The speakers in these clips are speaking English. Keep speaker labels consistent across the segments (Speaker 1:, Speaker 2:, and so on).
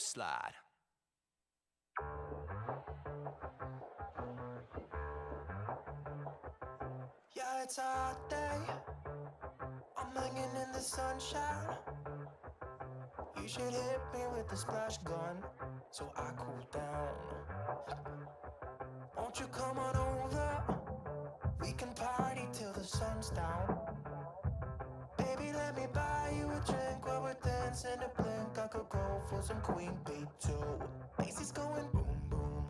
Speaker 1: slide. Yeah, it's a hot day. I'm hanging in the sunshine. You should hit me with the splash gun so I cool down. Won't you come on over? We can party till the sun's down. Baby, let me buy you a drink while we're dancing a blink. I could go for some Queen Bee too. Bass is going boom boom.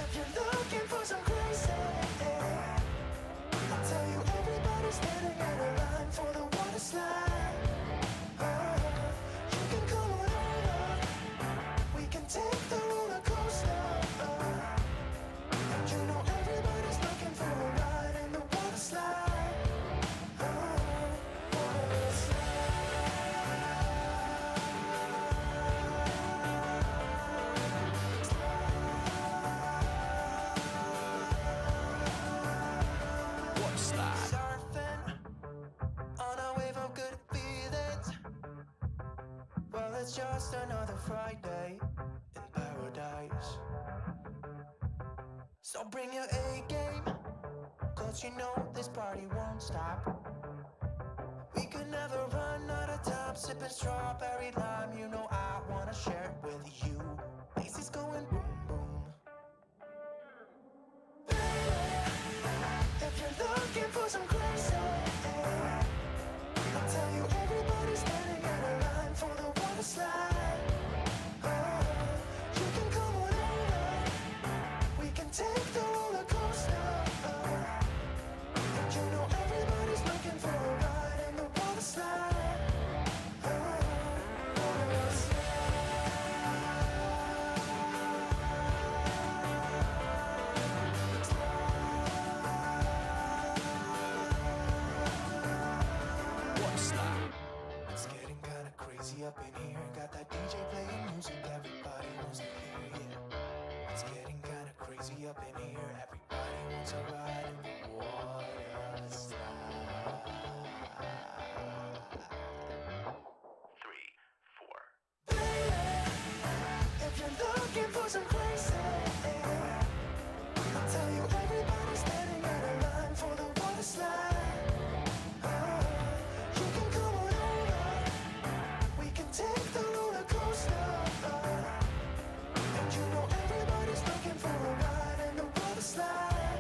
Speaker 1: If you're looking for some crazy, I'll tell you everybody's standing in a line for the water slide. You can come on over. We can take the roller coaster. And you know everybody's looking for a ride in the water slide. Water slide. Water slide. Surfing on a wave of good feelings. Well, it's just another Friday in paradise. So bring your A game, cause you know this party won't stop. We could never run out of time, sipping strawberry lime. You know I wanna share it with you. Bass is going boom boom. If you're looking for some crazy, I'll tell you everybody's standing in a line for the water slide. You can come on over. We can take the roller coaster. And you know everybody's looking for a ride in the water slide. Water slide. Water slide. It's getting kinda crazy up in here. Got that DJ playing music everybody wants to hear, yeah. It's getting kinda crazy up in here. Everybody wants a ride in the water slide. 3, 4. If you're looking for some crazy, I'll tell you everybody's standing in a line for the water slide. You can come on over. We can take the roller coaster. And you know everybody's looking for a ride in the water slide.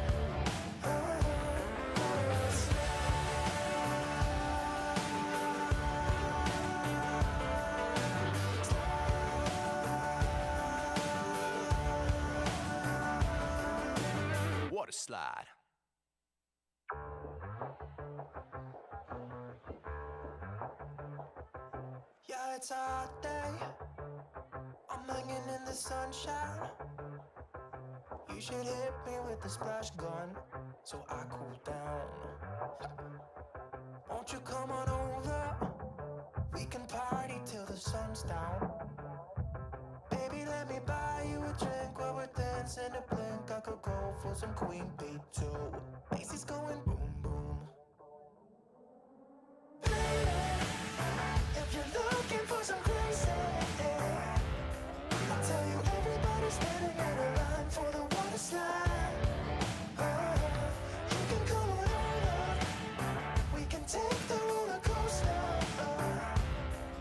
Speaker 1: Water slide. Water slide. Yeah, it's a hot day. I'm hanging in the sunshine. You should hit me with the splash gun so I cool down. Won't you come on over? We can party till the sun's down. Baby, let me buy you a drink while we're dancing a blink. I could go for some Queen Bee too. Bass is going boom boom. If you're looking for some crazy, I'll tell you everybody's standing in a line for the water slide. You can come on over. We can take the roller coaster.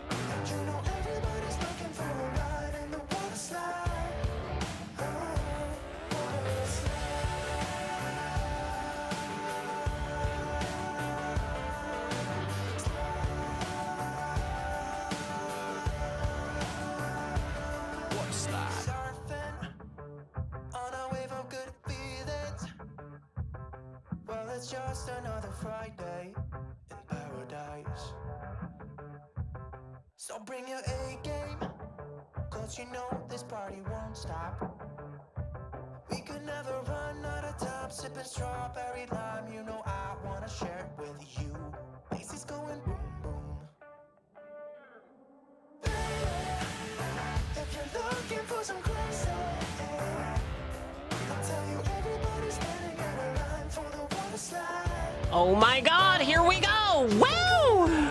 Speaker 1: And you know everybody's looking for a ride in the water slide. Water slide. Water slide. Surfing on a wave of good feelings. Well, it's just another Friday in paradise. So bring your A game, cause you know this party won't stop. We could never run out of time, sipping strawberry lime. You know I wanna share it with you. Bass is going boom boom. If you're looking for some crazy, I'll tell you everybody's standing in a line for the water slide.
Speaker 2: Oh my God, here we go! Woo!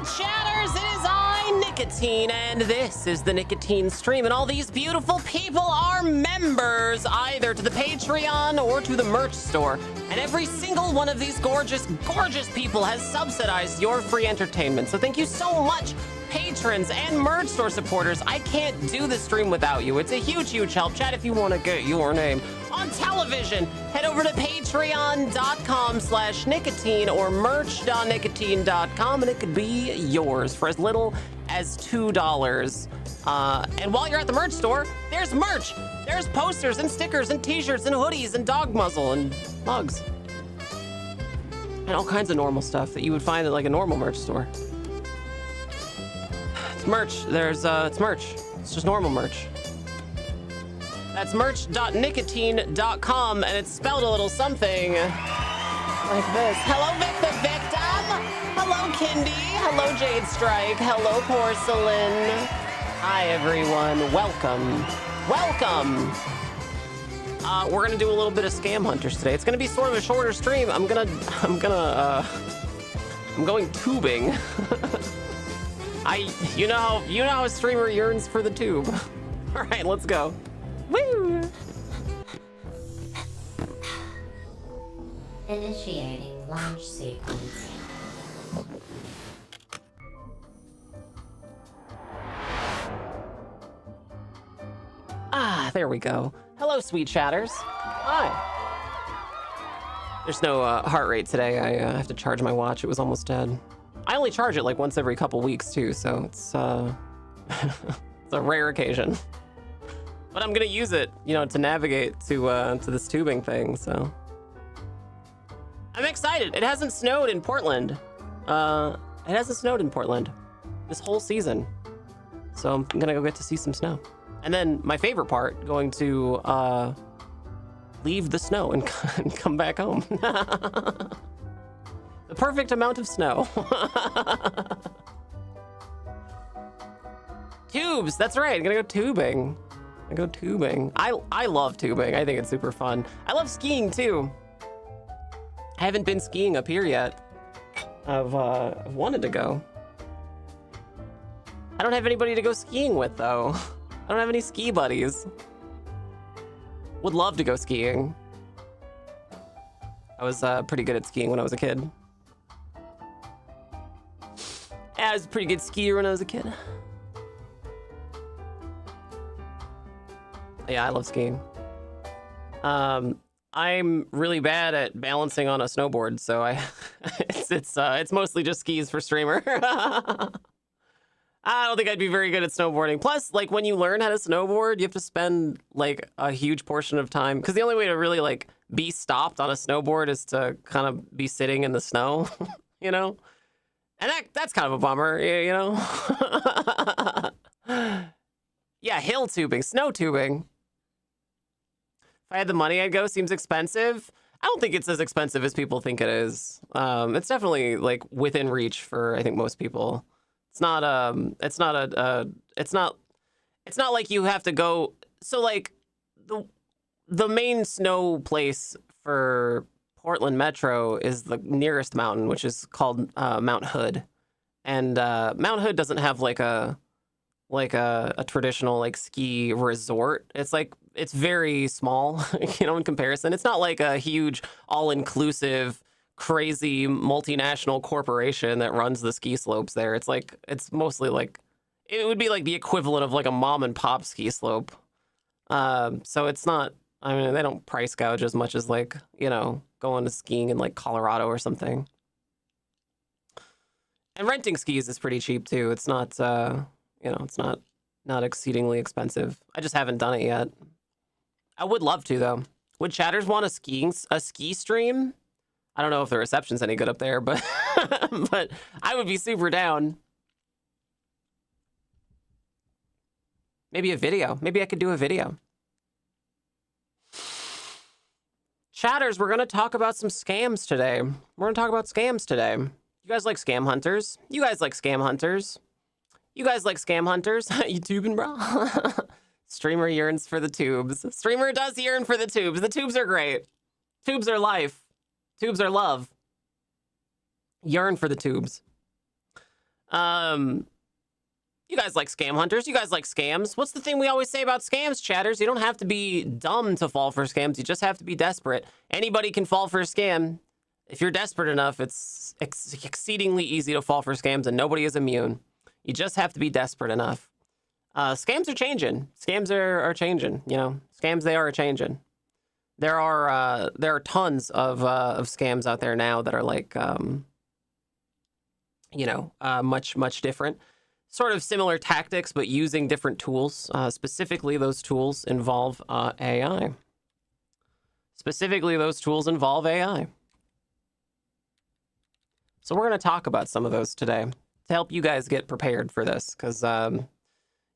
Speaker 2: chatters, it is I, Nicotine, and this is the Nicotine Stream, and all these beautiful people are members either to the Patreon or to the merch store, and every single one of these gorgeous, gorgeous people has subsidized your free entertainment, so thank you so much, patrons and merch store supporters. I can't do this stream without you. It's a huge, huge help. Chat, if you want to get your name on television, head over to patreon.com/nicotine or merch.nicotine.com, and it could be yours for as little as $2. And while you're at the merch store, there's merch. There's posters and stickers and t-shirts and hoodies and dog muzzle and mugs and all kinds of normal stuff that you would find at like a normal merch store. It's merch. It's merch. It's just normal merch. That's merch.nicotine.com, and it's spelled a little something like this. Hello, Vic the Victim. Hello, Kindy. Hello, Jade Strike. Hello, Porcelain. Hi, everyone. Welcome. Welcome. We're gonna do a little bit of Scam Hunters today. It's gonna be sort of a shorter stream. I'm going tubing. You know how a streamer yearns for the tube. All right, let's go. Woo!
Speaker 3: Initiating launch sequence.
Speaker 2: Ah, there we go. Hello, sweet chatters. Hi. There's no heart rate today. I have to charge my watch. It was almost dead. I only charge it like once every couple weeks too, so it's it's a rare occasion. But I'm gonna use it, you know, to navigate to this tubing thing. So I'm excited. It hasn't snowed in Portland. It hasn't snowed in Portland this whole season, so I'm gonna go get to see some snow. And then my favorite part, going to leave the snow and come back home. The perfect amount of snow. Tubes, that's right. I'm gonna go tubing. I love tubing. I think it's super fun. I love skiing too. I haven't been skiing up here yet. I've wanted to go. I don't have anybody to go skiing with though. I don't have any ski buddies. Would love to go skiing. I was pretty good at skiing when I was a kid. I was a pretty good skier when I was a kid. Yeah, I love skiing. I'm really bad at balancing on a snowboard, so it's mostly just skis for streamer. I don't think I'd be very good at snowboarding. Plus, like when you learn how to snowboard, you have to spend like a huge portion of time, because the only way to really like be stopped on a snowboard is to kind of be sitting in the snow, you know? And that's kind of a bummer, you know? Yeah, hill tubing, snow tubing. If I had the money, I'd go. Seems expensive. I don't think it's as expensive as people think it is. It's definitely like within reach for, I think, most people. It's not like you have to go. So like the main snow place for Portland Metro is the nearest mountain, which is called Mount Hood. And Mount Hood doesn't have like a traditional like ski resort. It's very small, you know, in comparison. It's not like a huge all-inclusive crazy multinational corporation that runs the ski slopes there. It's mostly like, it would be like the equivalent of like a mom and pop ski slope. So it's not, I mean, they don't price gouge as much as like, you know, going to skiing in like Colorado or something. And renting skis is pretty cheap too. It's not, you know, it's not exceedingly expensive. I just haven't done it yet. I would love to though. Would chatters want a ski stream? I don't know if the reception's any good up there, but but I would be super down. Maybe a video. Maybe I could do a video. Chatters, we're going to talk about some scams today. We're going to talk about scams today. You guys like scam hunters? You guys like scam hunters? You guys like scam hunters? You tubing, bro? Streamer yearns for the tubes. Streamer does yearn for the tubes. The tubes are great. Tubes are life. Tubes are love. Yearn for the tubes. You guys like scam hunters. You guys like scams. What's the thing we always say about scams, chatters? You don't have to be dumb to fall for scams. You just have to be desperate. Anybody can fall for a scam. If you're desperate enough, it's exceedingly easy to fall for scams, and nobody is immune. You just have to be desperate enough. Scams are changing. Scams are changing. You know, scams, they are changing. There are tons of scams out there now that are like, much different. Sort of similar tactics, but using different tools. Specifically, those tools involve AI. So we're going to talk about some of those today to help you guys get prepared for this, because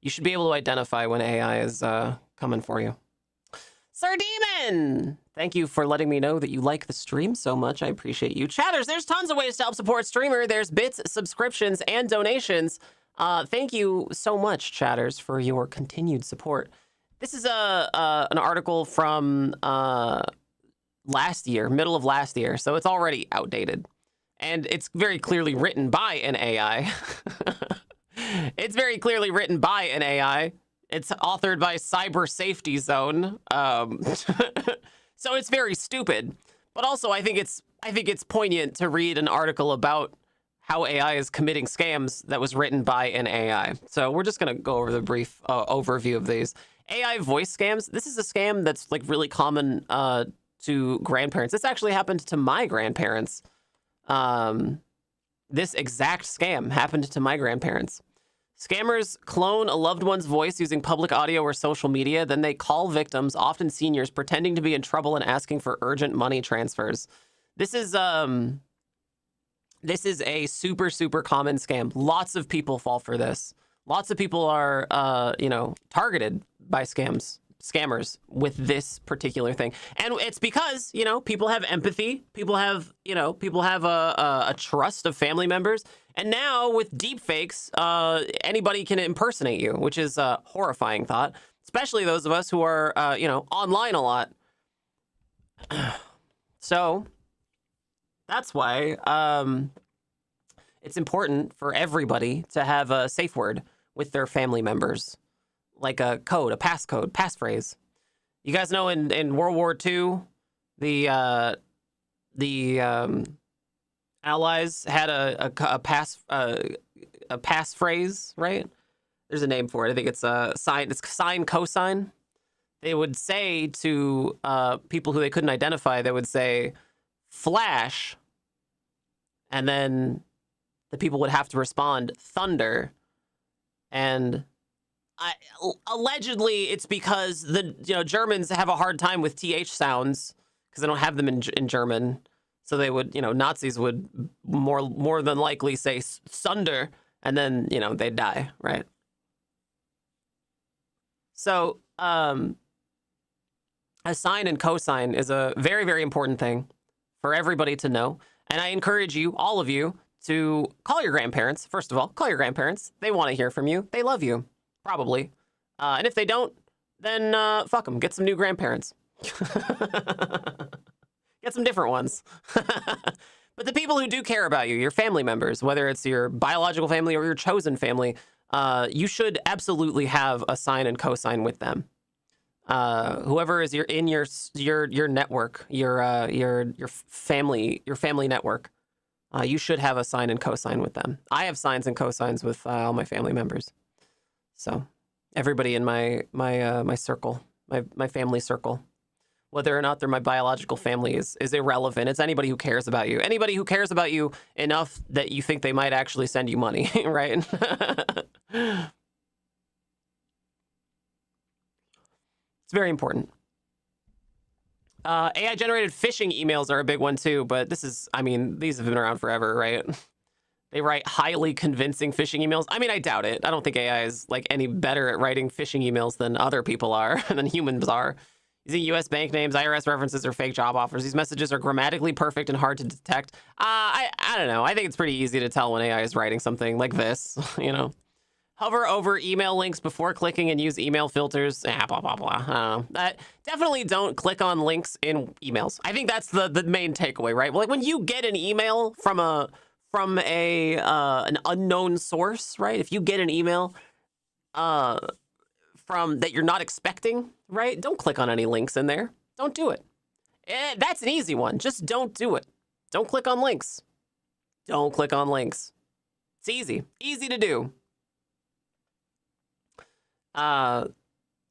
Speaker 2: you should be able to identify when AI is coming for you. Sir Demon, thank you for letting me know that you like the stream so much. I appreciate you. Chatters, there's tons of ways to help support streamer. There's bits, subscriptions, and donations. Thank you so much, chatters, for your continued support. This is an article from last year, middle of last year, so it's already outdated. And it's very clearly written by an AI. It's very clearly written by an AI. It's authored by Cyber Safety Zone. So it's very stupid. But also, I think it's poignant to read an article about how AI is committing scams that was written by an AI. So we're just going to go over the brief overview of these. AI voice scams. This is a scam that's like really common to grandparents. This actually happened to my grandparents. This exact scam happened to my grandparents. Scammers clone a loved one's voice using public audio or social media. Then they call victims, often seniors, pretending to be in trouble and asking for urgent money transfers. This is a super, super common scam. Lots of people fall for this. Lots of people are, targeted by scammers with this particular thing. And it's because, people have empathy. People have a trust of family members. And now with deepfakes, anybody can impersonate you, which is a horrifying thought, especially those of us who are, online a lot. So that's why it's important for everybody to have a safe word with their family members, like a code, a passcode, passphrase. You guys know in World War II, the Allies had a passphrase, right? There's a name for it. I think it's sign. It's sine cosine. They would say to people who they couldn't identify, they would say flash, and then the people would have to respond thunder. And allegedly, it's because the Germans have a hard time with th sounds because they don't have them in German. So they would, Nazis would more than likely say sunder, and then they'd die, right? So a sine and cosine is a very, very important thing for everybody to know. And I encourage you, all of you, to call your grandparents. First of all, call your grandparents. They want to hear from you. They love you, probably. And if they don't, then fuck them. Get some new grandparents. Get some different ones. But the people who do care about you, your family members, whether it's your biological family or your chosen family, you should absolutely have a sine and cosine with them. Whoever is in your network, your family network, you should have a sine and cosine with them. I have sines and cosines with all my family members. So everybody in my circle, my family circle, whether or not they're my biological family is irrelevant. It's anybody who cares about you. Anybody who cares about you enough that you think they might actually send you money, right? It's very important. AI-generated phishing emails are a big one too, but these have been around forever, right? They write highly convincing phishing emails. I mean, I doubt it. I don't think AI is like any better at writing phishing emails than other people are, than humans are. Using U.S. bank names, IRS references, or fake job offers. These messages are grammatically perfect and hard to detect. I don't know. I think it's pretty easy to tell when AI is writing something like this, Hover over email links before clicking and use email filters. Blah, blah, blah. I don't know. Definitely don't click on links in emails. I think that's the main takeaway, right? Like when you get an email from a from an unknown source, right? If you get an email from that you're not expecting, right? Don't click on any links in there. Don't do it. That's an easy one. Just don't do it. Don't click on links. Don't click on links. It's easy to do.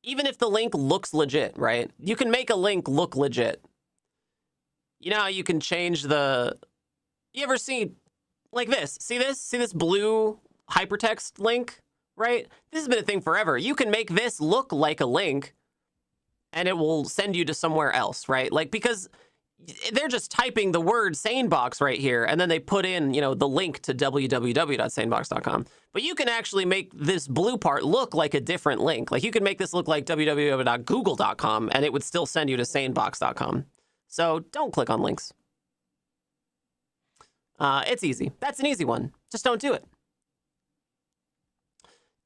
Speaker 2: Even if the link looks legit, right? You can make a link look legit. You know how you can change the... You ever see like this? See this? See this blue hypertext link, right? This has been a thing forever. You can make this look like a link and it will send you to somewhere else, right? Like, because they're just typing the word SaneBox right here, and then they put in, you know, the link to www.sanebox.com. But you can actually make this blue part look like a different link. Like, you can make this look like www.google.com, and it would still send you to sanebox.com. So don't click on links. It's easy. That's an easy one. Just don't do it.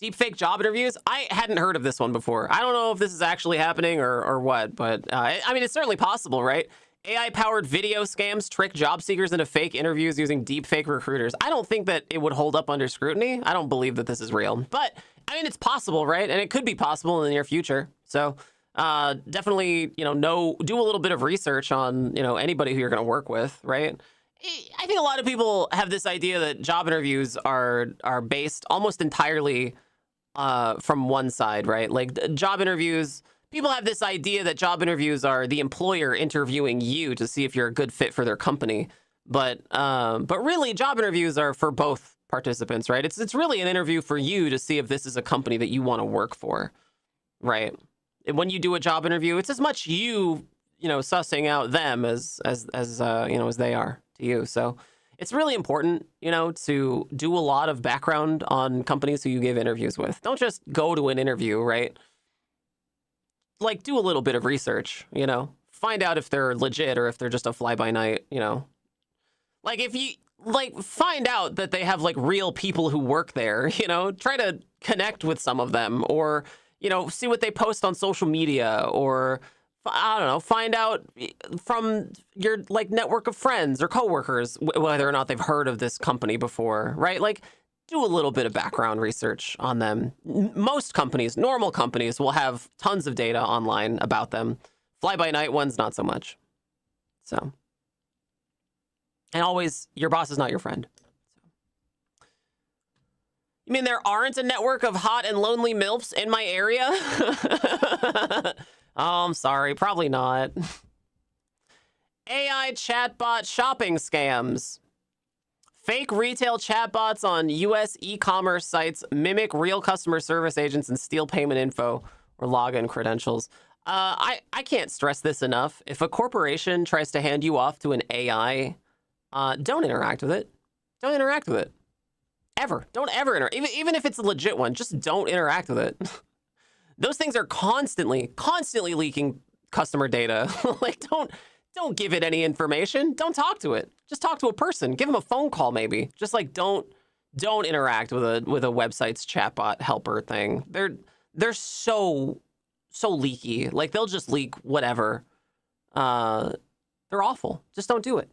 Speaker 2: Deepfake job interviews. I hadn't heard of this one before. I don't know if this is actually happening or what, but I mean, it's certainly possible, right? AI-powered video scams trick job seekers into fake interviews using deepfake recruiters. I don't think that it would hold up under scrutiny. I don't believe that this is real, but I mean, it's possible, right? And it could be possible in the near future. So definitely, you know, do a little bit of research on, you know, anybody who you're going to work with, right? I think a lot of people have this idea that job interviews are based almost entirely from one side, right? Like job interviews, people have this idea that job interviews are the employer interviewing you to see if you're a good fit for their company. But really, job interviews are for both participants, right? It's really an interview for you to see if this is a company that you want to work for, right? And when you do a job interview, it's as much you know, sussing out them as you know, as they are to you. So it's really important, you know, to do a lot of background on companies who you give interviews with. Don't just go to an interview, right? Like, do a little bit of research, you know, find out if they're legit or if they're just a fly-by-night, you know. Like, if you, like, find out that they have, like, real people who work there, you know, try to connect with some of them, or, you know, see what they post on social media, or, I don't know, find out from your, like, network of friends or coworkers whether or not they've heard of this company before, right? Like, do a little bit of background research on them. Most companies, normal companies, will have tons of data online about them. Fly-by-night ones, not so much. So, and always, your boss is not your friend. You mean there aren't a network of hot and lonely MILFs in my area? Oh, I'm sorry, probably not. AI chatbot shopping scams. Fake retail chatbots on U.S. e-commerce sites mimic real customer service agents and steal payment info or login credentials. I can't stress this enough. If a corporation tries to hand you off to an AI, don't interact with it. Don't interact with it. Ever. Don't ever interact. Even if it's a legit one, just don't interact with it. Those things are constantly leaking customer data. Like, don't give it any information. Don't talk to it. Just talk to a person. Give them a phone call, maybe. Just like don't interact with a website's chatbot helper thing. They're so leaky. Like, they'll just leak whatever. They're awful. Just don't do it.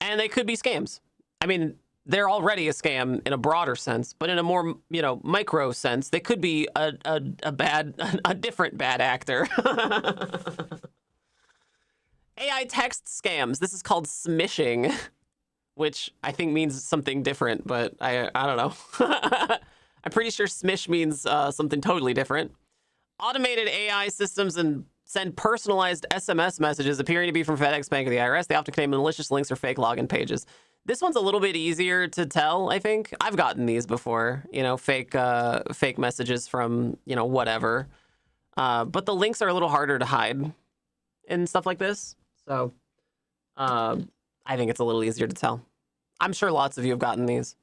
Speaker 2: And they could be scams. I mean, they're already a scam in a broader sense, but in a more, you know, micro sense, they could be a different bad actor. AI text scams. This is called smishing, which I think means something different, but I don't know. I'm pretty sure smish means something totally different. Automated AI systems and send personalized SMS messages appearing to be from FedEx, Bank, or the IRS. They often contain malicious links or fake login pages. This one's a little bit easier to tell, I think. I've gotten these before, you know, fake messages from, you know, whatever. But the links are a little harder to hide and stuff like this. So I think it's a little easier to tell. I'm sure lots of you have gotten these.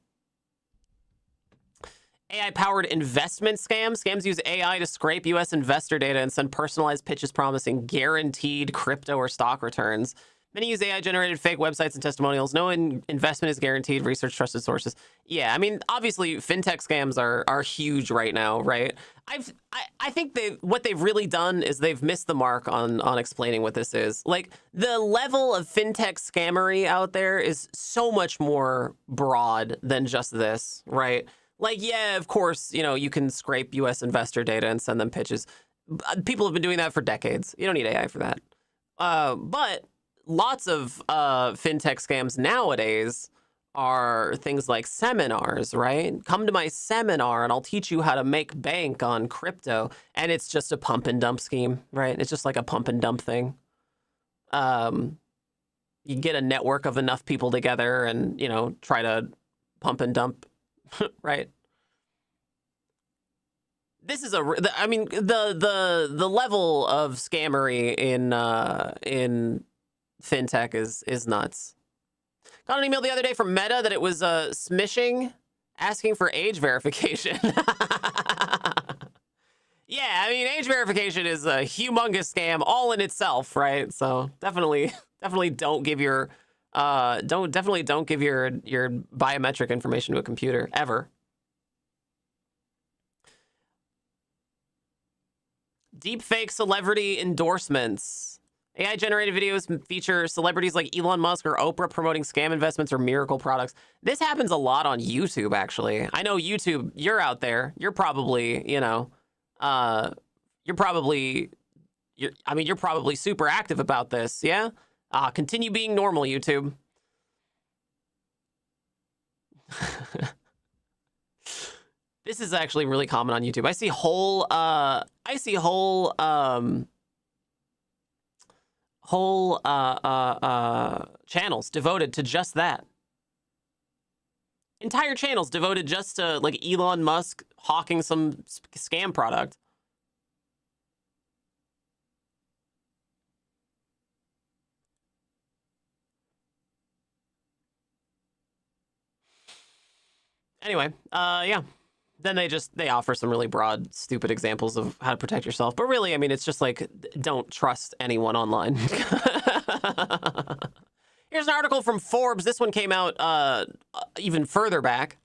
Speaker 2: AI-powered investment scams. Scams use AI to scrape U.S. investor data and send personalized pitches promising guaranteed crypto or stock returns. Many use AI-generated fake websites and testimonials. No investment is guaranteed. Research trusted sources. Yeah, I mean, obviously, fintech scams are huge right now, right? I think what they've really done is they've missed the mark on explaining what this is. Like, the level of fintech scammery out there is so much more broad than just this, right? Like, yeah, of course, you can scrape U.S. investor data and send them pitches. People have been doing that for decades. You don't need AI for that. But lots of fintech scams nowadays are things like seminars, right? Come to my seminar and I'll teach you how to make bank on crypto. And it's just a pump and dump scheme, right? It's just like a pump and dump thing. You get a network of enough people together and, try to pump and dump, right? This is the level of scammery in fintech is nuts. Got an email the other day from Meta that it was smishing, asking for age verification. Yeah, I mean, age verification is a humongous scam all in itself, right? So definitely don't give your don't give your biometric information to a computer ever. Deepfake celebrity endorsements. AI-generated videos feature celebrities like Elon Musk or Oprah promoting scam investments or miracle products. This happens a lot on YouTube, actually. I know YouTube, you're out there. You're probably, you're probably super active about this, yeah? Continue being normal, YouTube. This is actually really common on YouTube. I see whole channels devoted to just that. Entire channels devoted just to like Elon Musk hawking some scam product. Anyway, yeah. Then they offer some really broad, stupid examples of how to protect yourself. But really, I mean, it's just like, don't trust anyone online. Here's an article from Forbes. This one came out even further back.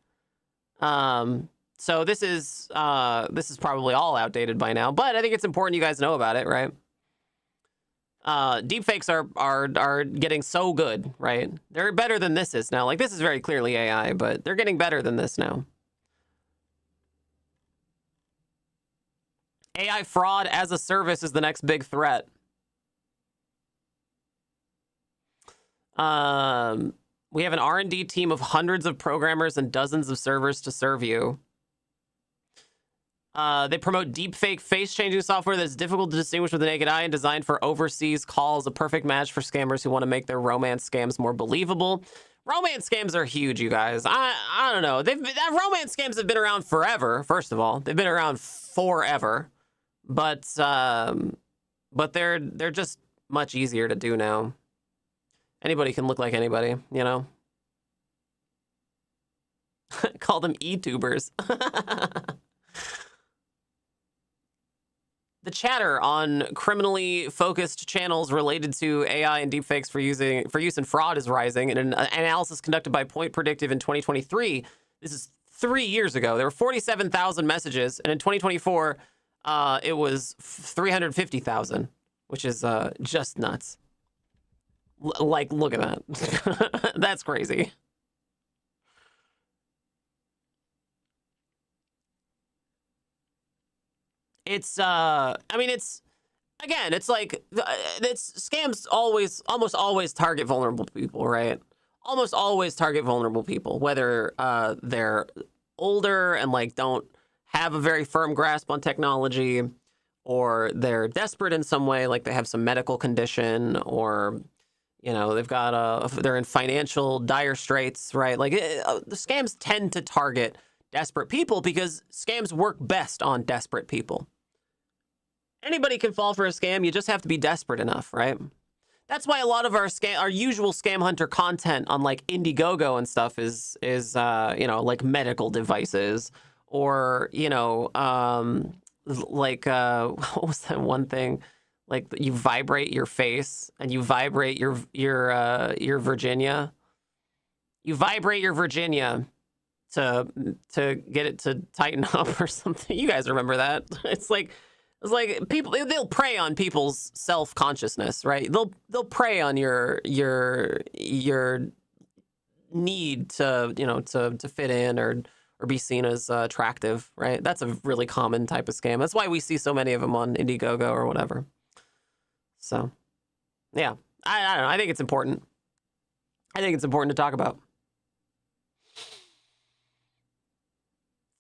Speaker 2: So this is probably all outdated by now, but I think it's important you guys know about it, right? Deepfakes are getting so good, right? They're better than this is now. Like, this is very clearly AI, but they're getting better than this now. AI fraud as a service is the next big threat. We have an R&D team of hundreds of programmers and dozens of servers to serve you. They promote deepfake face-changing software that's difficult to distinguish with the naked eye and designed for overseas calls, a perfect match for scammers who want to make their romance scams more believable. Romance scams are huge, you guys. I don't know. Romance scams have been around forever, first of all. They've been around forever. But they're just much easier to do now. Anybody can look like anybody, Call them e-tubers. The chatter on criminally focused channels related to AI and deepfakes for use in fraud is rising. In an analysis conducted by Point Predictive in 2023, this is 3 years ago, there were 47,000 messages, and in 2024, it was 350,000, which is just nuts. Like, look at that. That's crazy. It's, I mean, it's like, scams almost always target vulnerable people, right? Almost always target vulnerable people, whether they're older and like don't have a very firm grasp on technology, or they're desperate in some way, like they have some medical condition, or they're in financial dire straits, right? Like the scams tend to target desperate people because scams work best on desperate people. Anybody can fall for a scam. You just have to be desperate enough, right? That's why a lot of our usual scam hunter content on like Indiegogo and stuff is like medical devices, or what was that one thing? Like you vibrate your face and you vibrate your Virginia. You vibrate your Virginia to get it to tighten up or something. You guys remember that? It's like people, they'll prey on people's self-consciousness, right? They'll prey on your need to, you know, to fit in or be seen as attractive, right? That's a really common type of scam. That's why we see so many of them on Indiegogo or whatever. So, yeah, I don't know. I think it's important. I think it's important to talk about.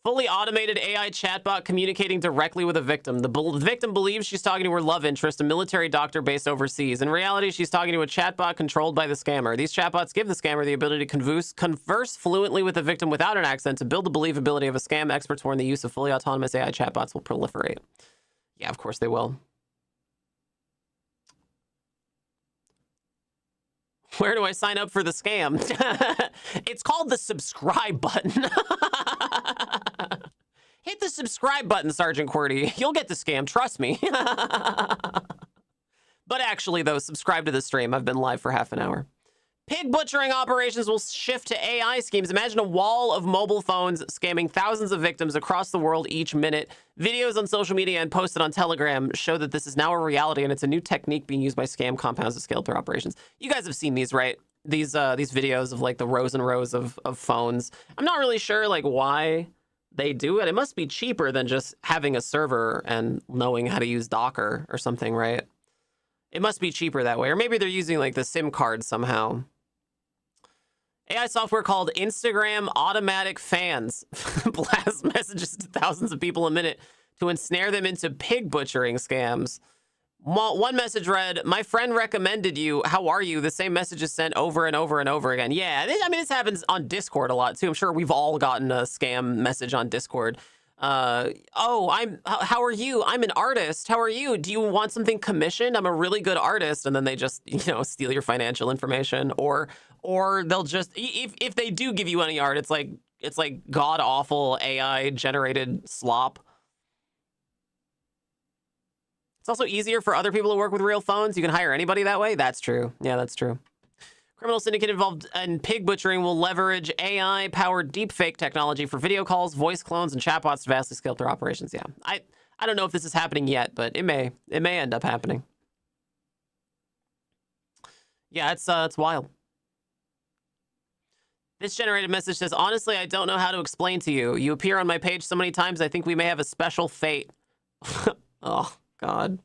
Speaker 2: Fully automated AI chatbot communicating directly with a victim. The victim believes she's talking to her love interest, a military doctor based overseas. In reality, she's talking to a chatbot controlled by the scammer. These chatbots give the scammer the ability to converse fluently with the victim without an accent. To build the believability of a scam, experts warn the use of fully autonomous AI chatbots will proliferate. Yeah, of course they will. Where do I sign up for the scam? It's called the subscribe button. Hit the subscribe button, Sergeant QWERTY. You'll get the scam, trust me. But actually, though, subscribe to the stream. I've been live for half an hour. Pig butchering operations will shift to AI schemes. Imagine a wall of mobile phones scamming thousands of victims across the world each minute. Videos on social media and posted on Telegram show that this is now a reality, and it's a new technique being used by scam compounds to scale their operations. You guys have seen these, right? These videos of like the rows and rows of phones. I'm not really sure like why they do it. It must be cheaper than just having a server and knowing how to use Docker or something, right? It must be cheaper that way. Or maybe they're using like the SIM card somehow. AI software called Instagram Automatic Fans blasts messages to thousands of people a minute to ensnare them into pig butchering scams. One message read, "My friend recommended you. How are you?" The same message is sent over and over and over again. Yeah, I mean, this happens on Discord a lot, too. I'm sure we've all gotten a scam message on Discord. How are you? I'm an artist. How are you? Do you want something commissioned? I'm a really good artist. And then they just, you know, steal your financial information, or they'll just, if they do give you any art, it's like god awful AI generated slop. It's also easier for other people to work with real phones. You can hire anybody that way. That's true. Yeah, that's true. Criminal syndicate involved in pig butchering will leverage AI-powered deepfake technology for video calls, voice clones, and chatbots to vastly scale up their operations. Yeah, I don't know if this is happening yet, but it may end up happening. Yeah, it's wild. This generated message says, "Honestly, I don't know how to explain to you. You appear on my page so many times, I think we may have a special fate." Oh, God.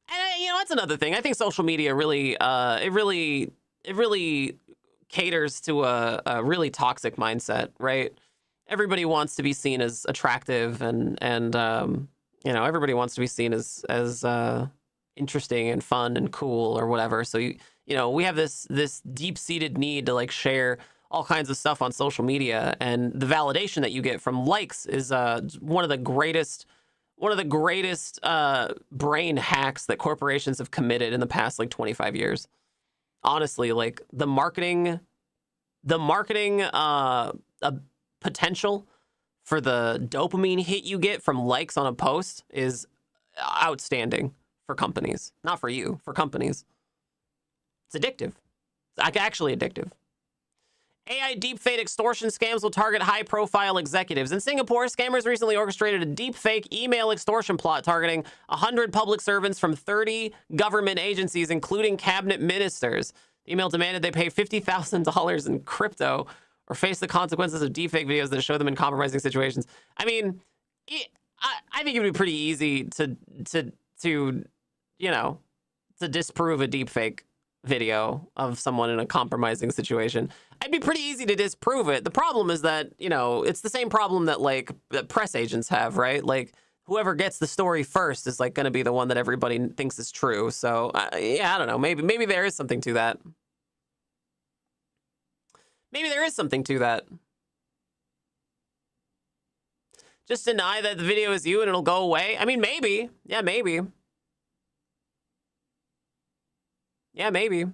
Speaker 2: And, you know, that's another thing. I think social media really, it really caters to a really toxic mindset, right? Everybody wants to be seen as attractive and you know, everybody wants to be seen as interesting and fun and cool or whatever. So, you know, we have this deep-seated need to like share all kinds of stuff on social media, and the validation that you get from likes is one of the greatest brain hacks that corporations have committed in the past like 25 years. Honestly, like the marketing potential for the dopamine hit you get from likes on a post is outstanding for companies. Not for you, for companies. It's addictive. It's actually addictive. AI deepfake extortion scams will target high-profile executives. In Singapore, scammers recently orchestrated a deepfake email extortion plot targeting 100 public servants from 30 government agencies, including cabinet ministers. The email demanded they pay $50,000 in crypto or face the consequences of deepfake videos that show them in compromising situations. I mean, I think it would be pretty easy to you know, to disprove a deepfake video of someone in a compromising situation. It'd be pretty easy to disprove it. The problem is that, you know, it's the same problem that like that press agents have, right? Like whoever gets the story first is like going to be the one that everybody thinks is true. So yeah, I don't know. Maybe there is something to that. Maybe there is something to that. Just deny that the video is you and it'll go away. I mean, maybe. Yeah, maybe. Yeah, maybe.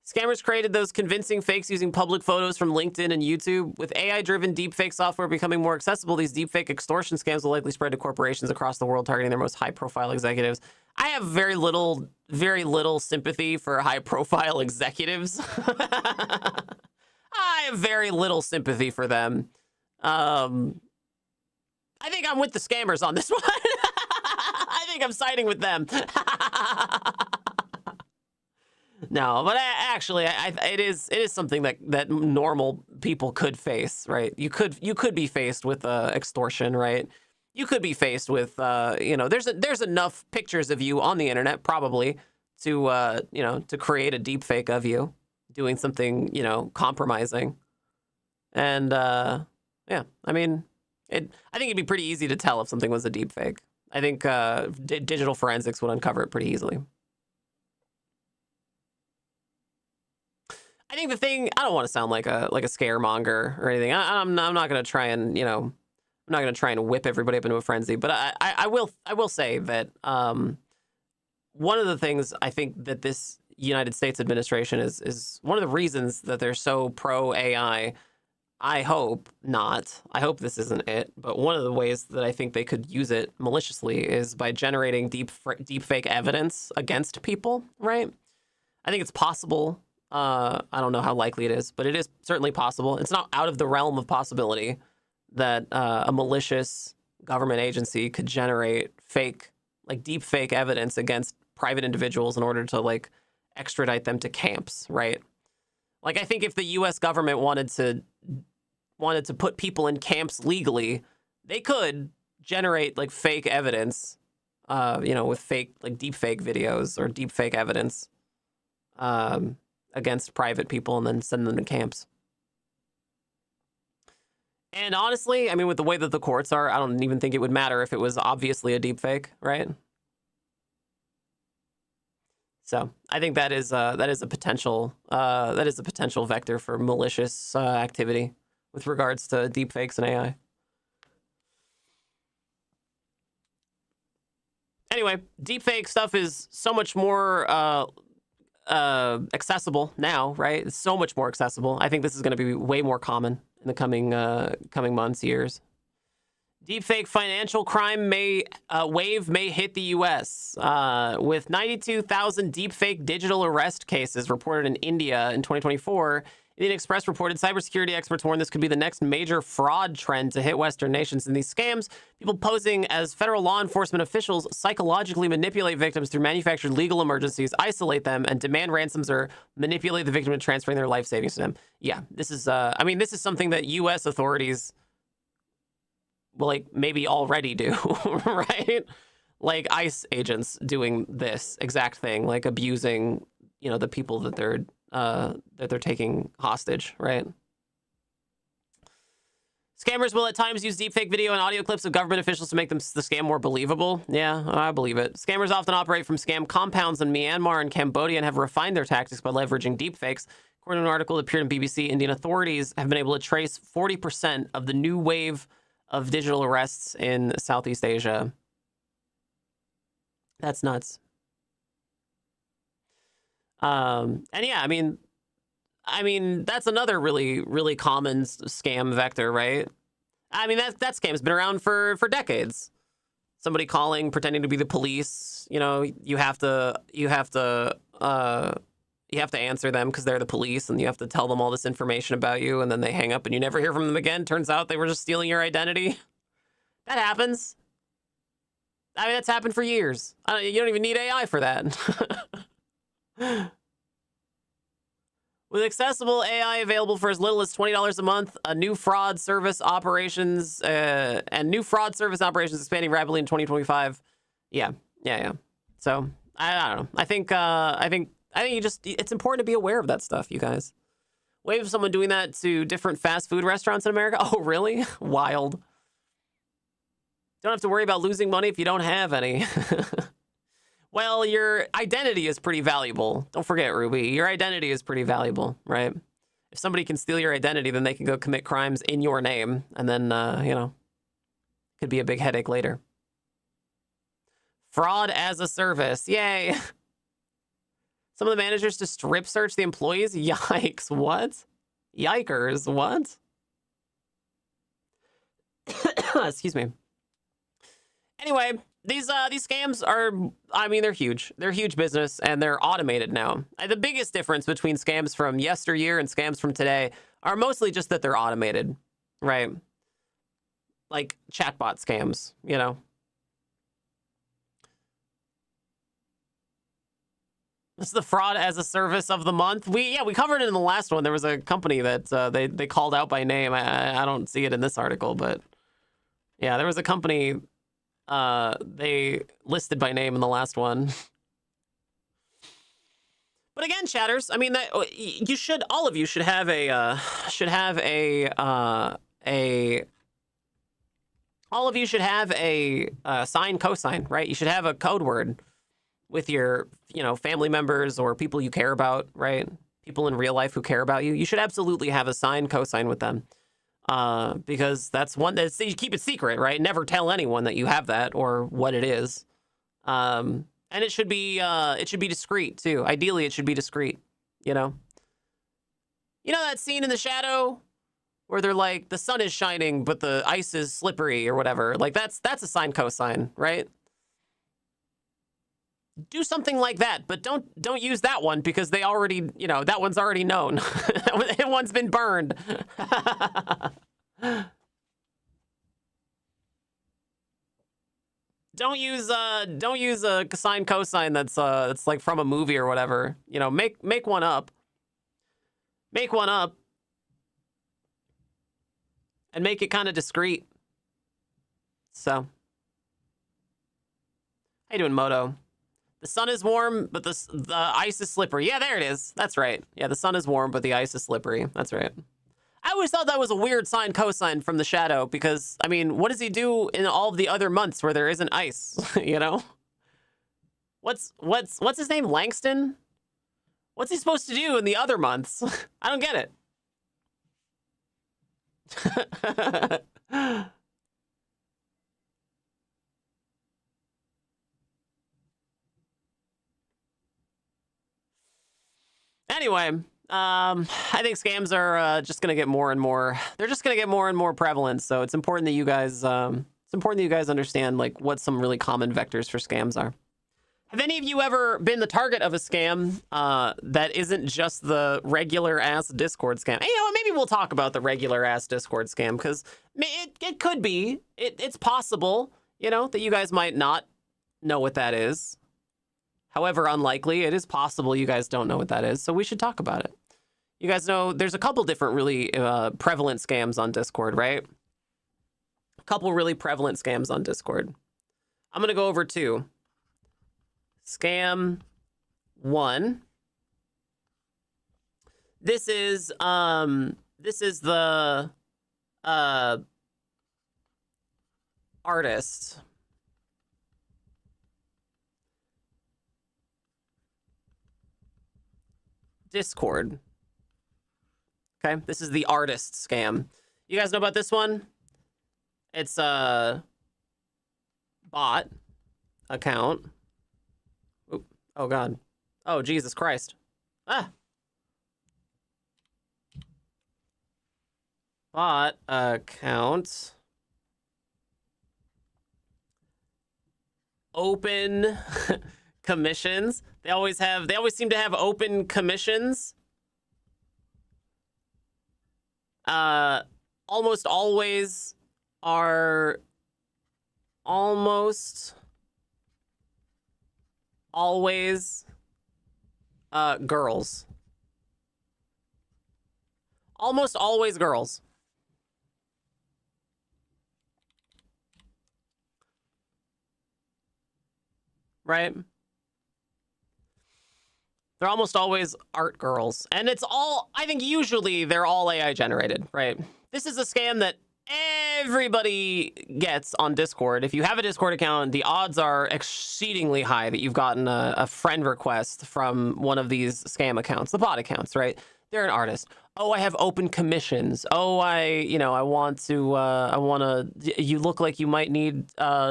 Speaker 2: Scammers created those convincing fakes using public photos from LinkedIn and YouTube. With AI-driven deepfake software becoming more accessible, these deepfake extortion scams will likely spread to corporations across the world, targeting their most high-profile executives. I have very little sympathy for high-profile executives. I have very little sympathy for them. I think I'm with the scammers on this one. I think I'm siding with them. No, but actually, it is something that normal people could face, right? You could be faced with extortion, right? You could be faced with, there's enough pictures of you on the internet probably to to create a deep fake of you doing something compromising, and yeah, I mean, I think it'd be pretty easy to tell if something was a deep fake. I think digital forensics would uncover it pretty easily. I think the thing, I don't want to sound like a scaremonger or anything. I'm not going to try and, I'm not going to try and whip everybody up into a frenzy, but I will say that one of the things I think that this United States administration is one of the reasons that they're so pro AI. I hope not. I hope this isn't it. But one of the ways that I think they could use it maliciously is by generating deep fake evidence against people, right? I think it's possible. I don't know how likely it is, but it is certainly possible. It's not out of the realm of possibility that a malicious government agency could generate deep fake evidence against private individuals in order to extradite them to camps, right? I think if the U.S. government wanted to put people in camps legally, they could generate fake evidence, with fake deep fake videos or deep fake evidence against private people and then send them to camps. And honestly, I mean, with the way that the courts are, I don't even think it would matter if it was obviously a deep fake, right? So I think that is a potential vector for malicious activity with regards to deep fakes and AI. Anyway, deep fake stuff is so much more accessible now, right? It's so much more accessible. I think this is going to be way more common in the coming months, years. Deepfake financial crime wave may hit the U.S. With 92,000 deepfake digital arrest cases reported in India in 2024. Indian Express reported cybersecurity experts warn this could be the next major fraud trend to hit Western nations. In these scams, people posing as federal law enforcement officials psychologically manipulate victims through manufactured legal emergencies, isolate them, and demand ransoms or manipulate the victim into transferring their life savings to them. Yeah, this is this is something that U.S. authorities will maybe already do, right? ICE agents doing this exact thing, abusing, the people that they're taking hostage, right? Scammers will at times use deepfake video and audio clips of government officials to make the scam more believable. Yeah, I believe it. Scammers often operate from scam compounds in Myanmar and Cambodia and have refined their tactics by leveraging deepfakes. According to an article that appeared in BBC, Indian authorities have been able to trace 40% of the new wave of digital arrests in Southeast Asia. That's nuts. And yeah, I mean, that's another really, really common scam vector, right? I mean, that scam's been around for decades. Somebody calling, pretending to be the police. You have to answer them because they're the police, and you have to tell them all this information about you, and then they hang up and you never hear from them again. Turns out they were just stealing your identity. That happens. I mean, that's happened for years. You don't even need AI for that. With accessible AI available for as little as $20 a month, new fraud service operations expanding rapidly in 2025. Yeah. So I don't know. I think it's important to be aware of that stuff, you guys. Wave of someone doing that to different fast food restaurants in America. Oh, really? Wild. Don't have to worry about losing money if you don't have any. Well, your identity is pretty valuable. Don't forget, Ruby. Your identity is pretty valuable, right? If somebody can steal your identity, then they can go commit crimes in your name. And then, could be a big headache later. Fraud as a service. Yay. Some of the managers to strip search the employees. Yikes! What? Yikers! What? Excuse me. Anyway, these scams are, I mean, they're huge. They're huge business, and they're automated now. The biggest difference between scams from yesteryear and scams from today are mostly just that they're automated, right? Like chatbot scams, you know? This is the fraud as a service of the month. We covered it in the last one. There was a company that they called out by name. I don't see it in this article, but yeah, there was a company they listed by name in the last one. But again, chatters, I mean, that all of you should have a sine cosine, right? You should have a code word with your, family members or people you care about, right? People in real life who care about you. You should absolutely have a sine cosine with them. Because that's one that you keep it secret, right? Never tell anyone that you have that or what it is. And it should be discreet too. Ideally, it should be discreet. You know that scene in The Shadow where they're like, the sun is shining, but the ice is slippery or whatever. Like that's a sine cosine, right? Do something like that, but don't use that one because they already, that one's already known. That one's been burned. Don't use a sine cosine that's like from a movie or whatever. Make one up. Make one up. And make it kind of discreet. So, how you doing, Moto? The sun is warm, but the ice is slippery. Yeah, there it is. That's right. Yeah, the sun is warm, but the ice is slippery. That's right. I always thought that was a weird sine cosine from The Shadow because, I mean, what does he do in all of the other months where there isn't ice? What's his name? Langston? What's he supposed to do in the other months? I don't get it. Anyway, I think scams are just going to get more and more. They're just going to get more and more prevalent. So it's important that you guys, understand like what some really common vectors for scams are. Have any of you ever been the target of a scam that isn't just the regular ass Discord scam? Hey, maybe we'll talk about the regular ass Discord scam because it could be. It's possible, that you guys might not know what that is. However unlikely, it is possible you guys don't know what that is, so we should talk about it. You guys know there's a couple different really prevalent scams on Discord, right? A couple really prevalent scams on Discord. I'm going to go over two. Scam 1. This is the artist. Discord. Okay, this is the artist scam. You guys know about this one? It's a bot account. Oop. Oh God. Oh Jesus Christ. Ah. Bot account. Open commissions. They always seem to have open commissions. Almost always are almost always girls. Almost always girls. Right? They're almost always art girls. And it's all, I think usually they're all AI generated, right? This is a scam that everybody gets on Discord. If you have a Discord account, the odds are exceedingly high that you've gotten a friend request from one of these scam accounts, the bot accounts, right? They're an artist. Oh, I have open commissions. Oh, I want to, you look like you might need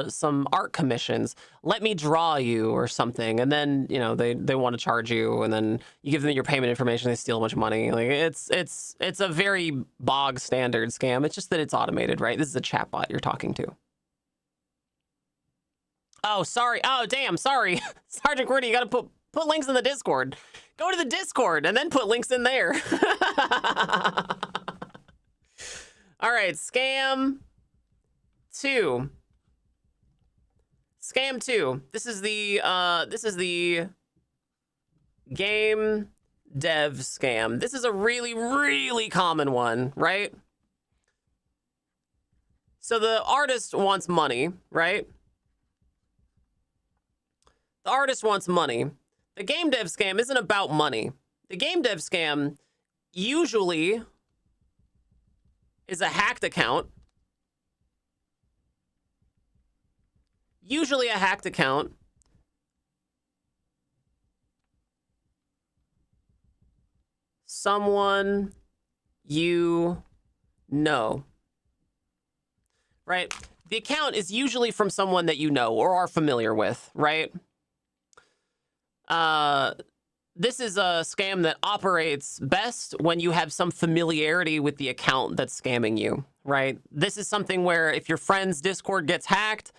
Speaker 2: some art commissions. Let me draw you or something. And then, they want to charge you, and then you give them your payment information, they steal a bunch of money. Like it's a very bog standard scam. It's just that it's automated, right? This is a chatbot you're talking to. Oh, sorry. Oh, damn, sorry. Sergeant Qwerty, you got to put links in the Discord. Go to the Discord and then put links in there. All right, scam 2. Scam 2. This is the game dev scam. This is a really, really common one, right? So the artist wants money, right? The artist wants money. The game dev scam isn't about money. The game dev scam usually is a hacked account. Usually a hacked account. Someone you know. Right? The account is usually from someone that you know or are familiar with, right? This is a scam that operates best when you have some familiarity with the account that's scamming you, right? This is something where if your friend's Discord gets hacked,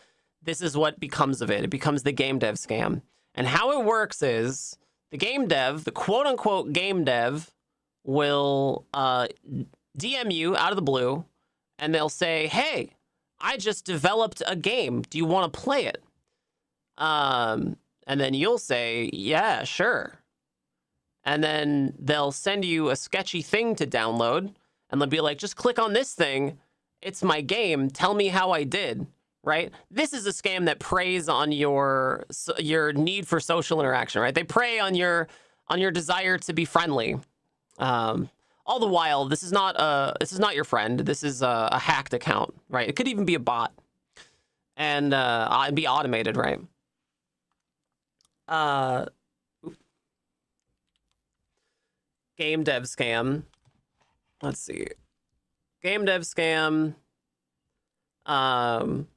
Speaker 2: this is what becomes of it. It becomes the game dev scam. And how it works is the game dev, the quote-unquote game dev, will DM you out of the blue, and they'll say, hey, I just developed a game. Do you want to play it? And then you'll say, yeah, sure. And then they'll send you a sketchy thing to download, and they'll be like, just click on this thing. It's my game. Tell me how I did, right? This is a scam that preys on your need for social interaction, right? They prey on your desire to be friendly. All the while, this is not your friend. This is a hacked account, right? It could even be a bot, and be automated, right? Game dev scam. Let's see. Game dev scam. Download.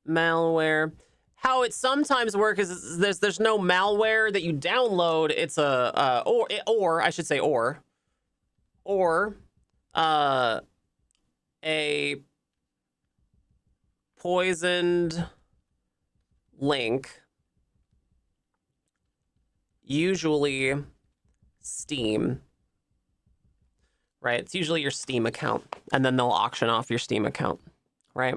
Speaker 2: Malware. How it sometimes works is there's no malware that you download. It's or I should say a poisoned link, usually Steam, right? It's usually your Steam account, and then they'll auction off your Steam account, right?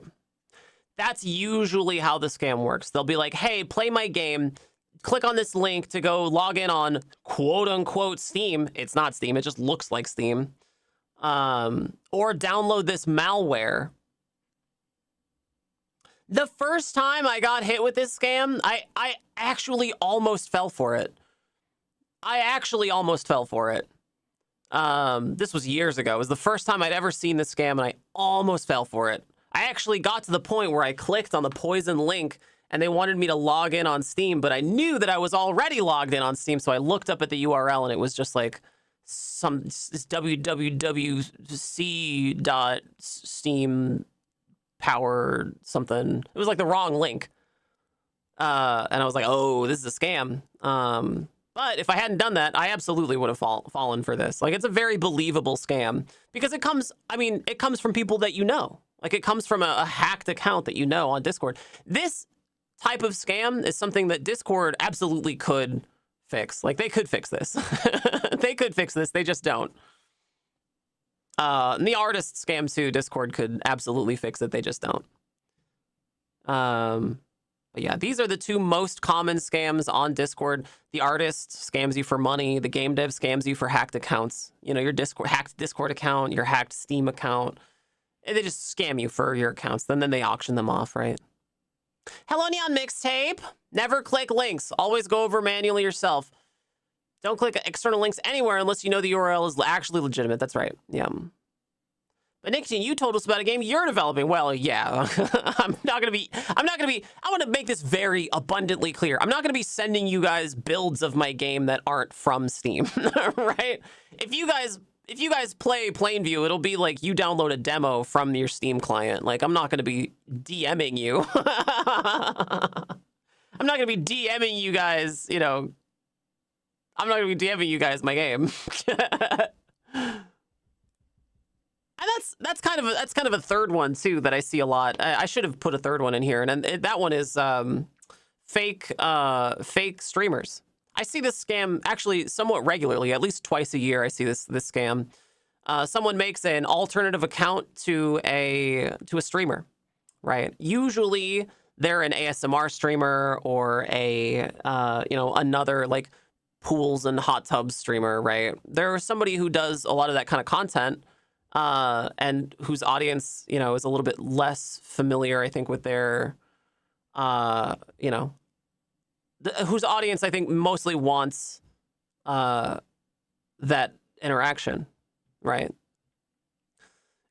Speaker 2: That's usually how the scam works. They'll be like, hey, play my game. Click on this link to go log in on quote-unquote Steam. It's not Steam. It just looks like Steam. Or download this malware. The first time I got hit with this scam, I actually almost fell for it. This was years ago. It was the first time I'd ever seen this scam, and I almost fell for it. I actually got to the point where I clicked on the poison link, and they wanted me to log in on Steam, but I knew that I was already logged in on Steam, so I looked up at the URL, and it was just like some www.c.steam power something. It was like the wrong link. And I was like, oh, this is a scam. But if I hadn't done that, I absolutely would have fallen for this. Like, it's a very believable scam because it comes from people that you know. Like, it comes from a hacked account that you know on Discord. This type of scam is something that Discord absolutely could fix. Like, they could fix this. They could fix this. They just don't. And the artist scam too, Discord could absolutely fix it. They just don't. But yeah, these are the two most common scams on Discord. The artist scams you for money. The game dev scams you for hacked accounts. You know, your hacked Discord account, your hacked Steam account. And they just scam you for your accounts. Then they auction them off, right? Hello, Neon Mixtape. Never click links. Always go over manually yourself. Don't click external links anywhere unless you know the URL is actually legitimate. That's right. Yeah. But Nicotine, you told us about a game you're developing. Well, yeah, I want to make this very abundantly clear. I'm not gonna be sending you guys builds of my game that aren't from Steam, right? If you guys play Plainview, it'll be like you download a demo from your Steam client. Like, I'm not gonna be DMing you. I'm not gonna be DMing you guys, you know. I'm not gonna be DMing you guys my game. And that's kind of a third one too that I see a lot. I should have put a third one in here, and that one is fake streamers. I see this scam actually somewhat regularly, at least twice a year. I see this scam. Someone makes an alternative account to a streamer, right? Usually they're an ASMR streamer or a another like pools and hot tubs streamer, right? There's somebody who does a lot of that kind of content. And whose audience, you know, is a little bit less familiar, I think, with their, whose audience I think mostly wants that interaction, right?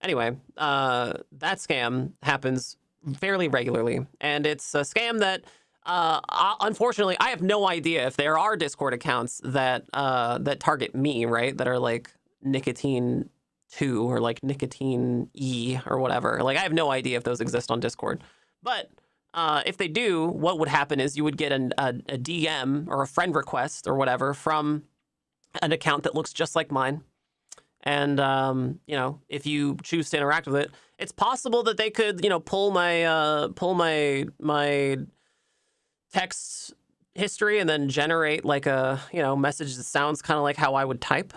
Speaker 2: Anyway, that scam happens fairly regularly, and it's a scam that, unfortunately, I have no idea if there are Discord accounts that that target me, right? That are like Nicotine 2 or like Nicotine E or whatever. Like, I have no idea if those exist on Discord. But if they do, what would happen is you would get a DM or a friend request or whatever from an account that looks just like mine. And, if you choose to interact with it, it's possible that they could, pull my text history and then generate like a, message that sounds kind of like how I would type,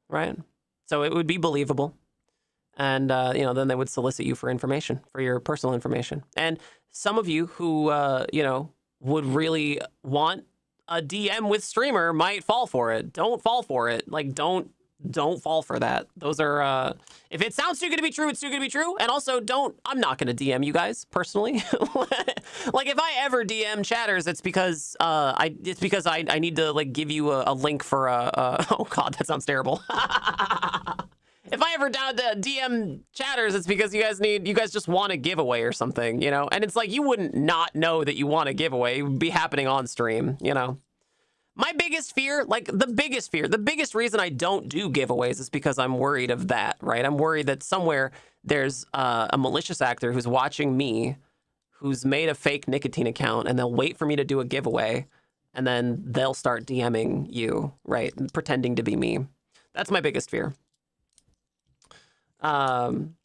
Speaker 2: right? So it would be believable. And, then they would solicit you for information, for your personal information. And some of you who, would really want a DM with streamer might fall for it. Don't fall for it. Like, don't fall for that. Those are, if it sounds too good to be true, it's too good to be true. And also I'm not going to DM you guys personally. Like, if I ever DM chatters, it's because, I need to like give you a link for oh God, that sounds terrible. If I ever DM chatters, it's because you guys just want a giveaway or something, and it's like, you wouldn't not know that you want a giveaway. It would be happening on stream, My biggest fear, the biggest reason I don't do giveaways is because I'm worried of that, right? I'm worried that somewhere there's a malicious actor who's watching me, who's made a fake Nicotine account, and they'll wait for me to do a giveaway, and then they'll start DMing you, right? Pretending to be me. That's my biggest fear. I'm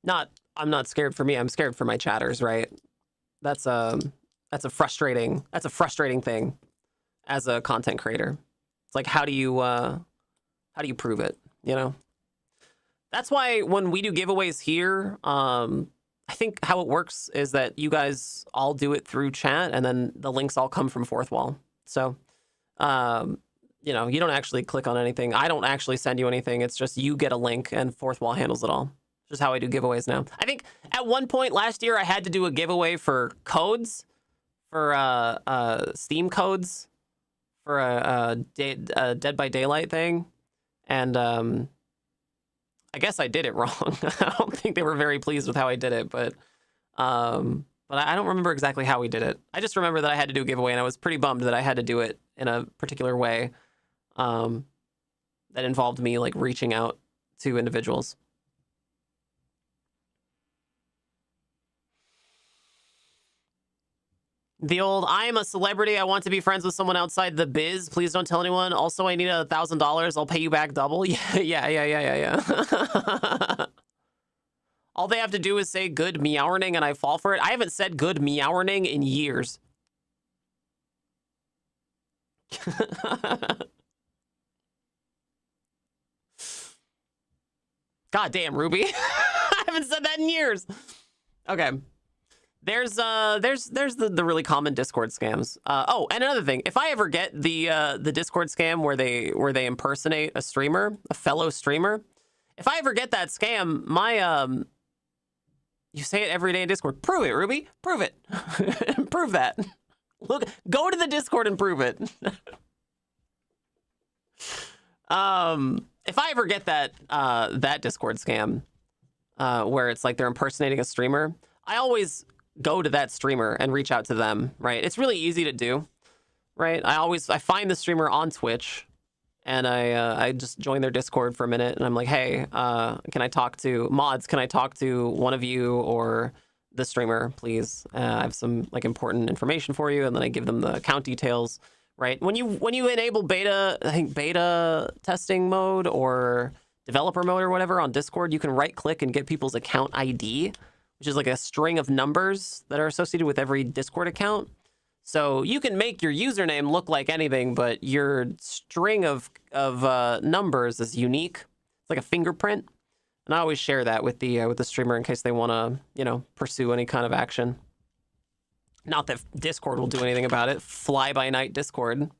Speaker 2: not scared for me. I'm scared for my chatters, right? That's a frustrating thing as a content creator. It's like, how do you prove it? That's why when we do giveaways here, I think how it works is that you guys all do it through chat, and then the links all come from Fourth Wall. So, you don't actually click on anything. I don't actually send you anything. It's just you get a link, and Fourth Wall handles it all. Just how I do giveaways now. I think at one point last year I had to do a giveaway for codes, for Steam codes, for a Dead by Daylight thing, and I guess I did it wrong. I don't think they were very pleased with how I did it, but I don't remember exactly how we did it. I just remember that I had to do a giveaway, and I was pretty bummed that I had to do it in a particular way that involved me like reaching out to individuals. The old, I'm a celebrity, I want to be friends with someone outside the biz, please don't tell anyone. Also, I need $1,000, I'll pay you back double. Yeah. All they have to do is say good meowerning and I fall for it. I haven't said good meowerning in years. God damn, Ruby. I haven't said that in years. Okay. There's the really common Discord scams. Oh, and another thing, if I ever get the Discord scam where they impersonate a streamer, a fellow streamer, if I ever get that scam, my you say it every day in Discord. Prove it, Ruby. Prove it. Prove that. Look, go to the Discord and prove it. If I ever get that that Discord scam, where it's like they're impersonating a streamer, I always go to that streamer and reach out to them, right? It's really easy to do, right? I find the streamer on Twitch, and I just join their Discord for a minute, and I'm like, hey, can I talk to mods? Can I talk to one of you or the streamer, please? I have some like important information for you, and then I give them the account details, right? When you enable beta, I think beta testing mode or developer mode or whatever on Discord, you can right click and get people's account ID, which is like a string of numbers that are associated with every Discord account. So you can make your username look like anything, but your string of numbers is unique. It's like a fingerprint. And I always share that with the streamer in case they want to, you know, pursue any kind of action. Not that Discord will do anything about it. Fly by night Discord.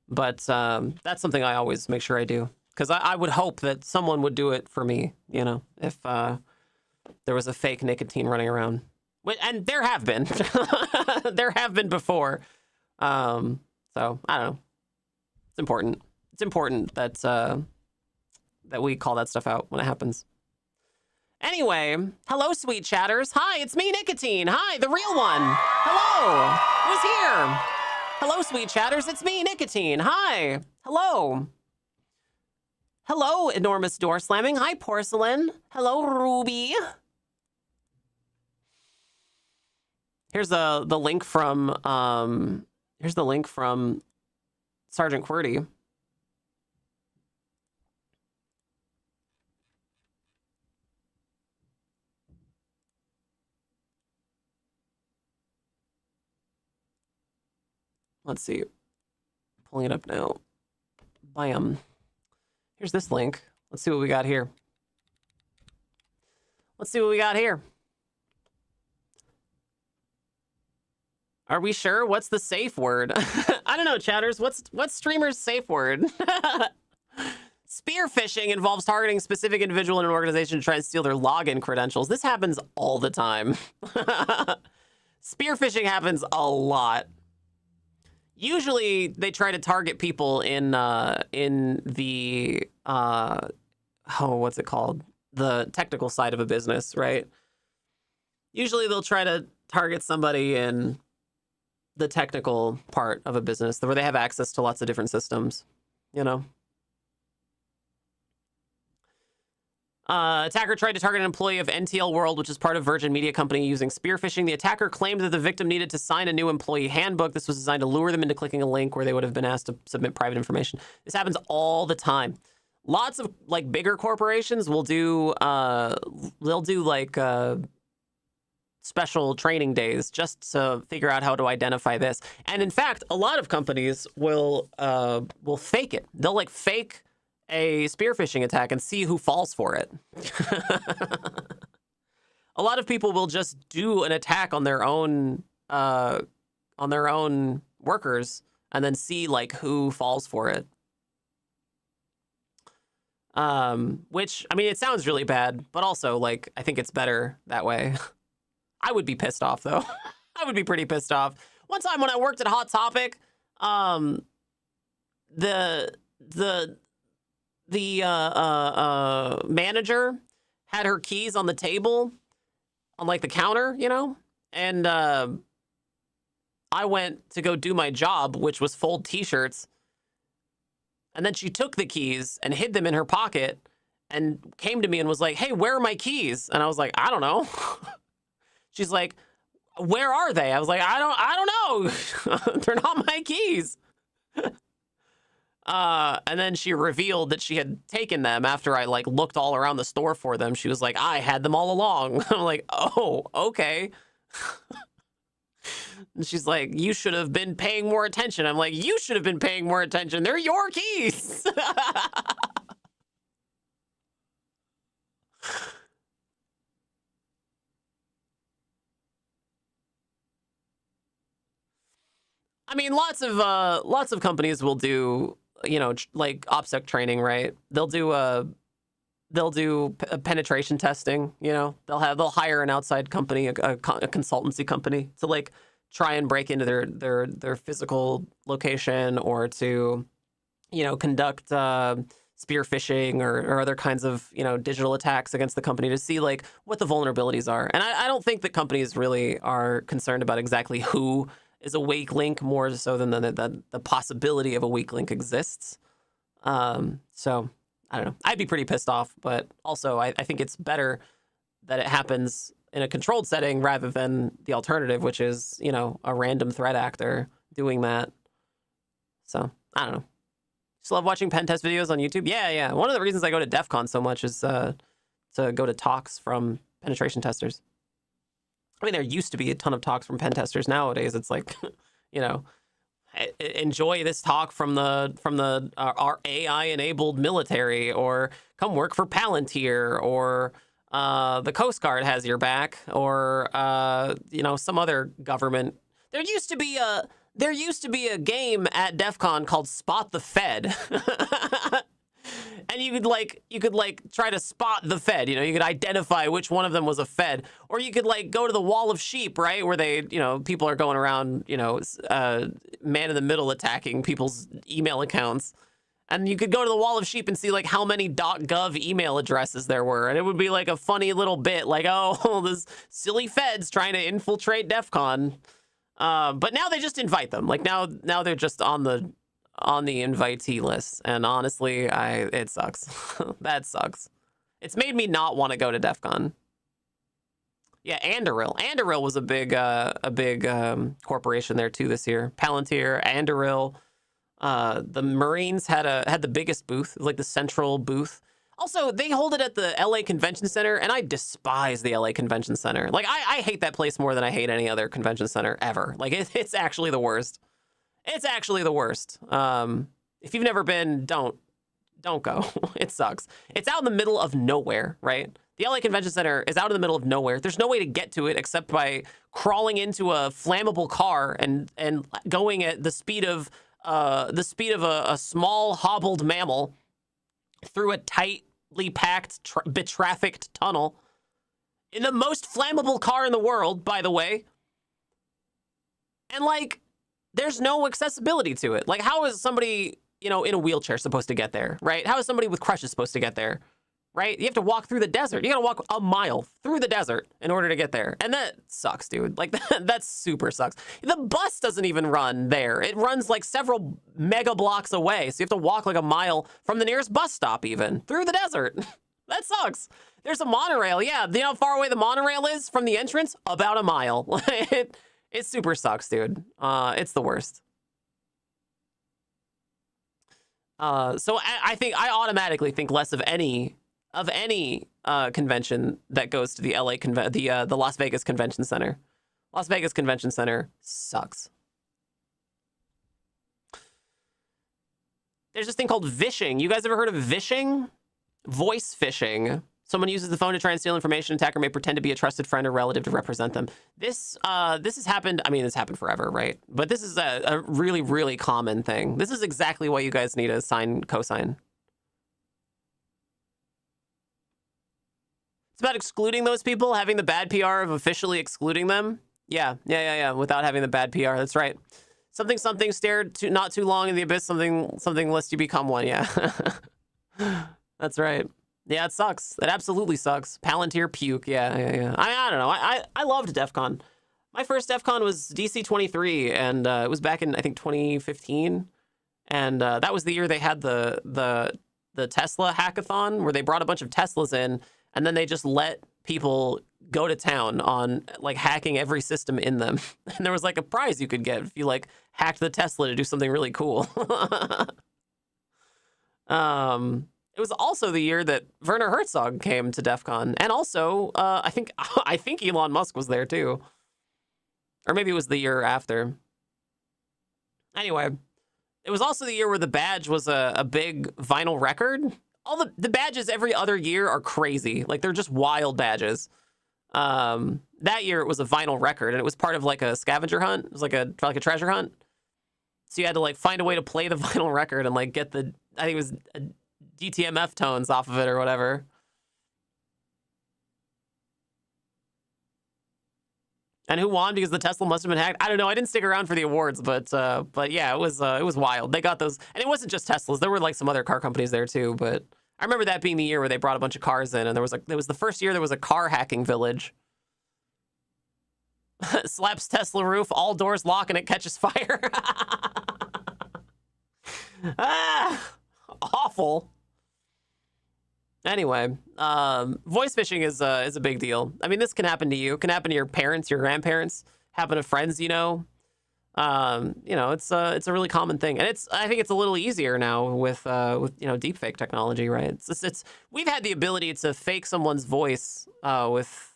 Speaker 2: But that's something I always make sure I do. Because I would hope that someone would do it for me, you know, if there was a fake nicotine running around. And there have been. There have been before. So, I don't know. It's important. It's important that that we call that stuff out when it happens. Anyway, hello, sweet chatters. Hi, it's me, Nicotine. Hi, the real one. Hello. Who's here? Hello, sweet chatters. It's me, Nicotine. Hi. Hello. Hello, enormous door slamming. Hi, Porcelain. Hello, Ruby. Here's the link from Sergeant QWERTY. Let's see. Pulling it up now. Bam. Here's this link. Let's see what we got here. Let's see what we got here. Are we sure? What's the safe word? I don't know, chatters. What's streamer's safe word? Spear phishing involves targeting a specific individual in an organization to try and steal their login credentials. This happens all the time. Spear phishing happens a lot. Usually, they try to target people in the what's it called? The technical side of a business, right? Usually, they'll try to target somebody in the technical part of a business where they have access to lots of different systems, you know? Attacker tried to target an employee of NTL World, which is part of Virgin Media Company, using spear phishing. The attacker claimed that the victim needed to sign a new employee handbook. This was designed to lure them into clicking a link where they would have been asked to submit private information. This happens all the time. Lots of like bigger corporations will do, they'll do like special training days just to figure out how to identify this. And in fact, a lot of companies will fake it. They'll like fake a spear phishing attack and see who falls for it. A lot of people will just do an attack on their own workers and then see like who falls for it. Which, I mean, it sounds really bad, but also like I think it's better that way. I would be pissed off though. I would be pretty pissed off. One time when I worked at Hot Topic, the manager had her keys on the table on like the counter, you know, and I went to go do my job, which was fold t-shirts, and then she took the keys and hid them in her pocket and came to me and was like, hey, where are my keys? And I was like, I don't know. She's like, where are they? I was like, I don't know. They're not my keys. And then she revealed that she had taken them after I like looked all around the store for them. She was like, I had them all along. I'm like, oh, okay. And she's like, you should have been paying more attention. I'm like, you should have been paying more attention. They're your keys. I mean, lots of companies will do, you know, like OPSEC training, right? They'll do penetration testing. You know, they'll hire an outside company, a consultancy company, to like try and break into their physical location, or to, you know, conduct spear phishing or other kinds of, you know, digital attacks against the company to see like what the vulnerabilities are. And I don't think that companies really are concerned about exactly who is a weak link, more so than the possibility of a weak link exists. So I don't know. I'd be pretty pissed off, but also I think it's better that it happens in a controlled setting rather than the alternative, which is, you know, a random threat actor doing that. So I don't know. Just love watching pen test videos on YouTube. Yeah. One of the reasons I go to DEF CON so much is to go to talks from penetration testers. I mean, there used to be a ton of talks from pen testers. Nowadays, it's like, you know, enjoy this talk from our AI-enabled military, or come work for Palantir, or the Coast Guard has your back, or you know, some other government. There used to be a game at DEF CON called Spot the Fed. And you could try to spot the Fed, you know, you could identify which one of them was a Fed, or you could like go to the wall of sheep, right? Where they, you know, people are going around, you know, man in the middle attacking people's email accounts. And you could go to the wall of sheep and see like how many .gov email addresses there were. And it would be like a funny little bit like, oh, this silly Fed's trying to infiltrate DEF CON. But now they just invite them. Like now they're just on the invitee list, and honestly, it sucks. That sucks. It's made me not want to go to DEF CON. Yeah, Anduril was a big corporation there too this year. Palantir, Anduril, the Marines had the biggest booth, like the central booth. Also, they hold it at the LA Convention Center, and I despise the LA Convention Center. Like I hate that place more than I hate any other convention center ever. Like it's actually the worst. It's actually the worst. If you've never been, don't go. It sucks. It's out in the middle of nowhere, right? The LA Convention Center is out in the middle of nowhere. There's no way to get to it except by crawling into a flammable car and going at the speed of a small hobbled mammal through a tightly packed, betrafficked tunnel in the most flammable car in the world, by the way. And like, there's no accessibility to it. Like, how is somebody, you know, in a wheelchair supposed to get there, right? How is somebody with crutches supposed to get there, right? You have to walk through the desert. You gotta walk a mile through the desert in order to get there. And that sucks, dude. Like, that super sucks. The bus doesn't even run there. It runs like several mega blocks away. So you have to walk like a mile from the nearest bus stop even through the desert. That sucks. There's a monorail. Yeah, you know how far away the monorail is from the entrance? About a mile. It super sucks, dude. It's the worst. So I automatically think less of any convention that goes to the the Las Vegas Convention Center. Las Vegas Convention Center sucks. There's this thing called vishing. You guys ever heard of vishing? Voice phishing. Someone uses the phone to try and steal information. Attacker may pretend to be a trusted friend or relative to represent them. This has happened. I mean, it's happened forever, right? But this is a really, really common thing. This is exactly why you guys need a cosign. It's about excluding those people, having the bad PR of officially excluding them. Yeah. Without having the bad PR. That's right. Something stared not too long in the abyss. Something lest you become one. Yeah. That's right. Yeah, it sucks. It absolutely sucks. Palantir puke. Yeah. I don't know. I loved DEF CON. My first DEF CON was DC 23, and it was back in, I think, 2015. And that was the year they had the Tesla hackathon, where they brought a bunch of Teslas in, and then they just let people go to town on like hacking every system in them. And there was like a prize you could get if you like hacked the Tesla to do something really cool. It was also the year that Werner Herzog came to DEF CON. And also, I think Elon Musk was there too. Or maybe it was the year after. Anyway, it was also the year where the badge was a big vinyl record. All the badges every other year are crazy. Like, they're just wild badges. That year it was a vinyl record, and it was part of like a scavenger hunt. It was like a treasure hunt. So you had to like find a way to play the vinyl record and like get the, I think it was DTMF tones off of it or whatever. And who won because the Tesla must have been hacked? I don't know. I didn't stick around for the awards, but yeah, it was wild. They got those, and it wasn't just Teslas. There were like some other car companies there too. But I remember that being the year where they brought a bunch of cars in, and it was the first year there was a car hacking village. Slaps Tesla roof, all doors lock, and it catches fire. Awful. Anyway, voice phishing is a big deal. I mean, this can happen to you. It can happen to your parents, your grandparents, happen to friends, you know. It's a really common thing, and I think it's a little easier now with deepfake technology, right? It's we've had the ability to fake someone's voice with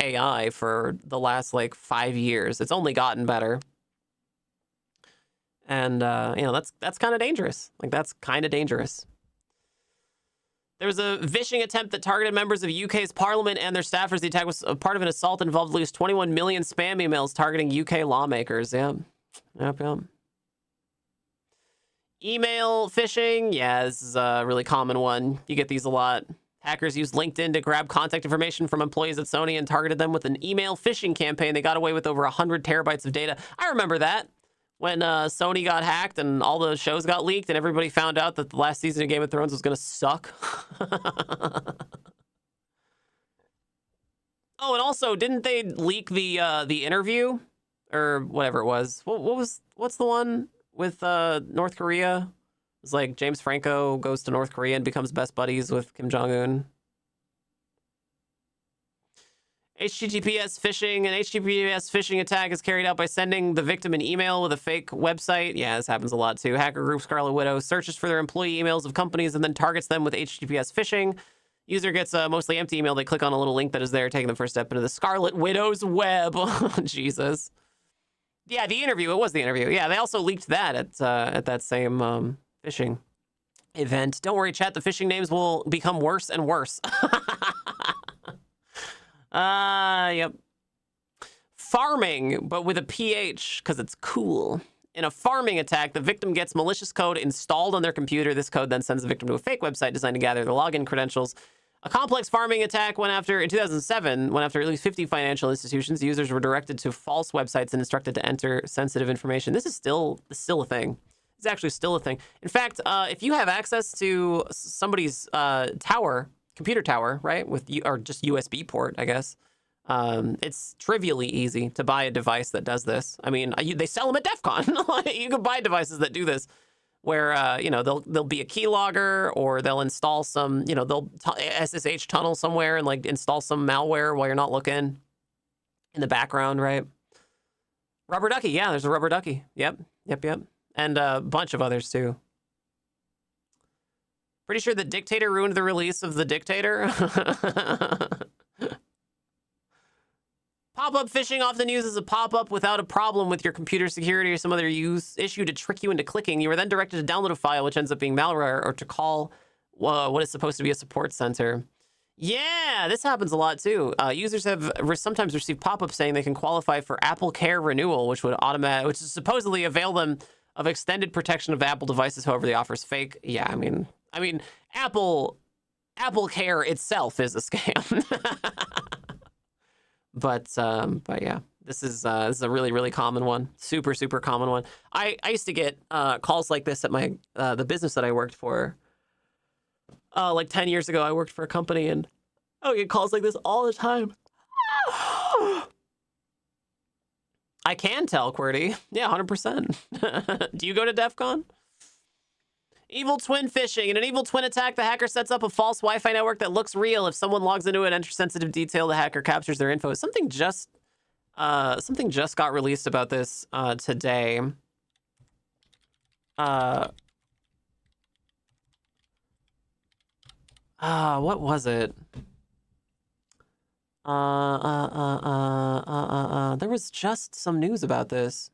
Speaker 2: AI for the last like 5 years. It's only gotten better. And that's kind of dangerous. Like, that's kind of dangerous. There was a phishing attempt that targeted members of UK's parliament and their staffers. The attack was a part of an assault that involved at least 21 million spam emails targeting UK lawmakers. Yep. Email phishing. Yeah, this is a really common one. You get these a lot. Hackers used LinkedIn to grab contact information from employees at Sony and targeted them with an email phishing campaign. They got away with over 100 terabytes of data. I remember that. When Sony got hacked and all the shows got leaked and everybody found out that the last season of Game of Thrones was going to suck. Oh, and also, didn't they leak the interview or whatever it was? What's the one with North Korea? It's like James Franco goes to North Korea and becomes best buddies with Kim Jong-un. HTTPS phishing. An HTTPS phishing attack is carried out by sending the victim an email with a fake website. Yeah, this happens a lot too. Hacker group Scarlet Widow searches for their employee emails of companies and then targets them with HTTPS phishing. User gets a mostly empty email. They click on a little link that is there, taking the first step into the Scarlet Widow's web. Jesus. Yeah, the interview. It was the interview. Yeah, they also leaked that at that same phishing event. Don't worry, chat. The phishing names will become worse and worse. Yep. Farming, but with a PH, because it's cool. In a farming attack, the victim gets malicious code installed on their computer. This code then sends the victim to a fake website designed to gather their login credentials. A complex farming attack in 2007, went after at least 50 financial institutions. Users were directed to false websites and instructed to enter sensitive information. This is still a thing. It's actually still a thing. In fact, if you have access to somebody's computer tower, right, or just USB port, I guess, it's trivially easy to buy a device that does this. I mean, they sell them at DEF CON. You can buy devices that do this, where they'll be a keylogger, or they'll install some, they'll SSH tunnel somewhere and like install some malware while you're not looking in the background, right? Rubber Ducky, yeah, there's a Rubber Ducky. Yep, and a bunch of others too. Pretty sure the Dictator ruined the release of the Dictator. Pop-up phishing often uses a pop-up without a problem with your computer security or some other issue to trick you into clicking. You are then directed to download a file, which ends up being malware, or to call what is supposed to be a support center. Yeah, this happens a lot too. Users have sometimes received pop-ups saying they can qualify for Apple Care renewal, which is supposedly avail them of extended protection of Apple devices. However, the offer is fake. Yeah, I mean, Apple Care itself is a scam. But yeah, this is a really, really common one. Super, super common one. I used to get calls like this at my the business that I worked for. Like 10 years ago, I worked for a company, and I would get calls like this all the time. I can tell, QWERTY. Yeah, 100%. Do you go to DEF CON? Evil twin phishing. In an evil twin attack, the hacker sets up a false Wi-Fi network that looks real. If someone logs into it and enters sensitive detail, the hacker captures their info. Something just got released about this today. What was it? There was just some news about this.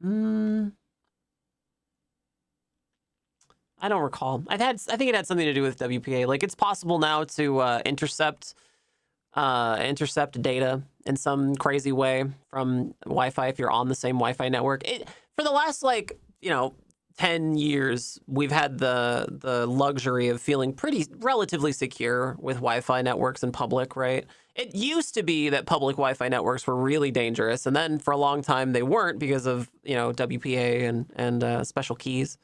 Speaker 2: I don't recall. I think it had something to do with WPA. Like, it's possible now to intercept data in some crazy way from Wi-Fi if you're on the same Wi-Fi network. For the last, 10 years, we've had the luxury of feeling pretty relatively secure with Wi-Fi networks in public, right? It used to be that public Wi-Fi networks were really dangerous, and then for a long time they weren't because of, WPA and special keys,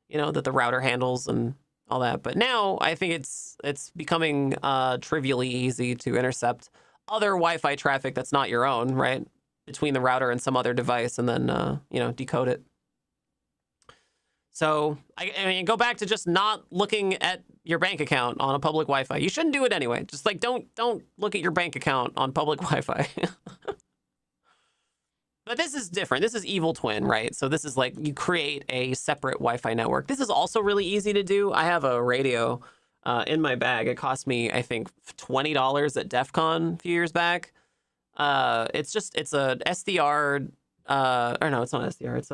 Speaker 2: that the router handles and all that. But now I think it's becoming trivially easy to intercept other Wi-Fi traffic that's not your own, right? Between the router and some other device, and then decode it. So I mean, go back to just not looking at your bank account on a public Wi-Fi. You shouldn't do it anyway. Just like don't look at your bank account on public Wi-Fi. But this is different. This is Evil Twin, right? So this is like you create a separate Wi-Fi network. This is also really easy to do. I have a radio in my bag. It cost me, I think, $20 at DEF CON a few years back. It's a SDR. Or no, it's not SDR. It's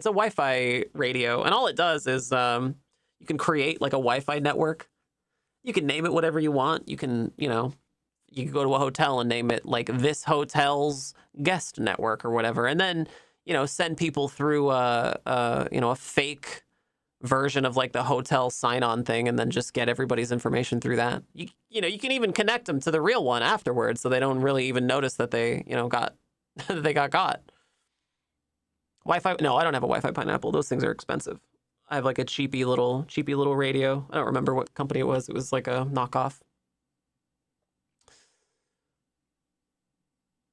Speaker 2: a Wi-Fi radio, and all it does is you can create like a Wi-Fi network. You can name it whatever you want. You can you can go to a hotel and name it like this hotel's guest network or whatever, and then send people through a fake version of like the hotel sign-on thing, and then just get everybody's information through that. You can even connect them to the real one afterwards, so they don't really even notice that they got. They got caught. Wi-Fi? No, I don't have a Wi-Fi Pineapple. Those things are expensive. I have like a cheapy little radio. I don't remember what company it was. It was like a knockoff.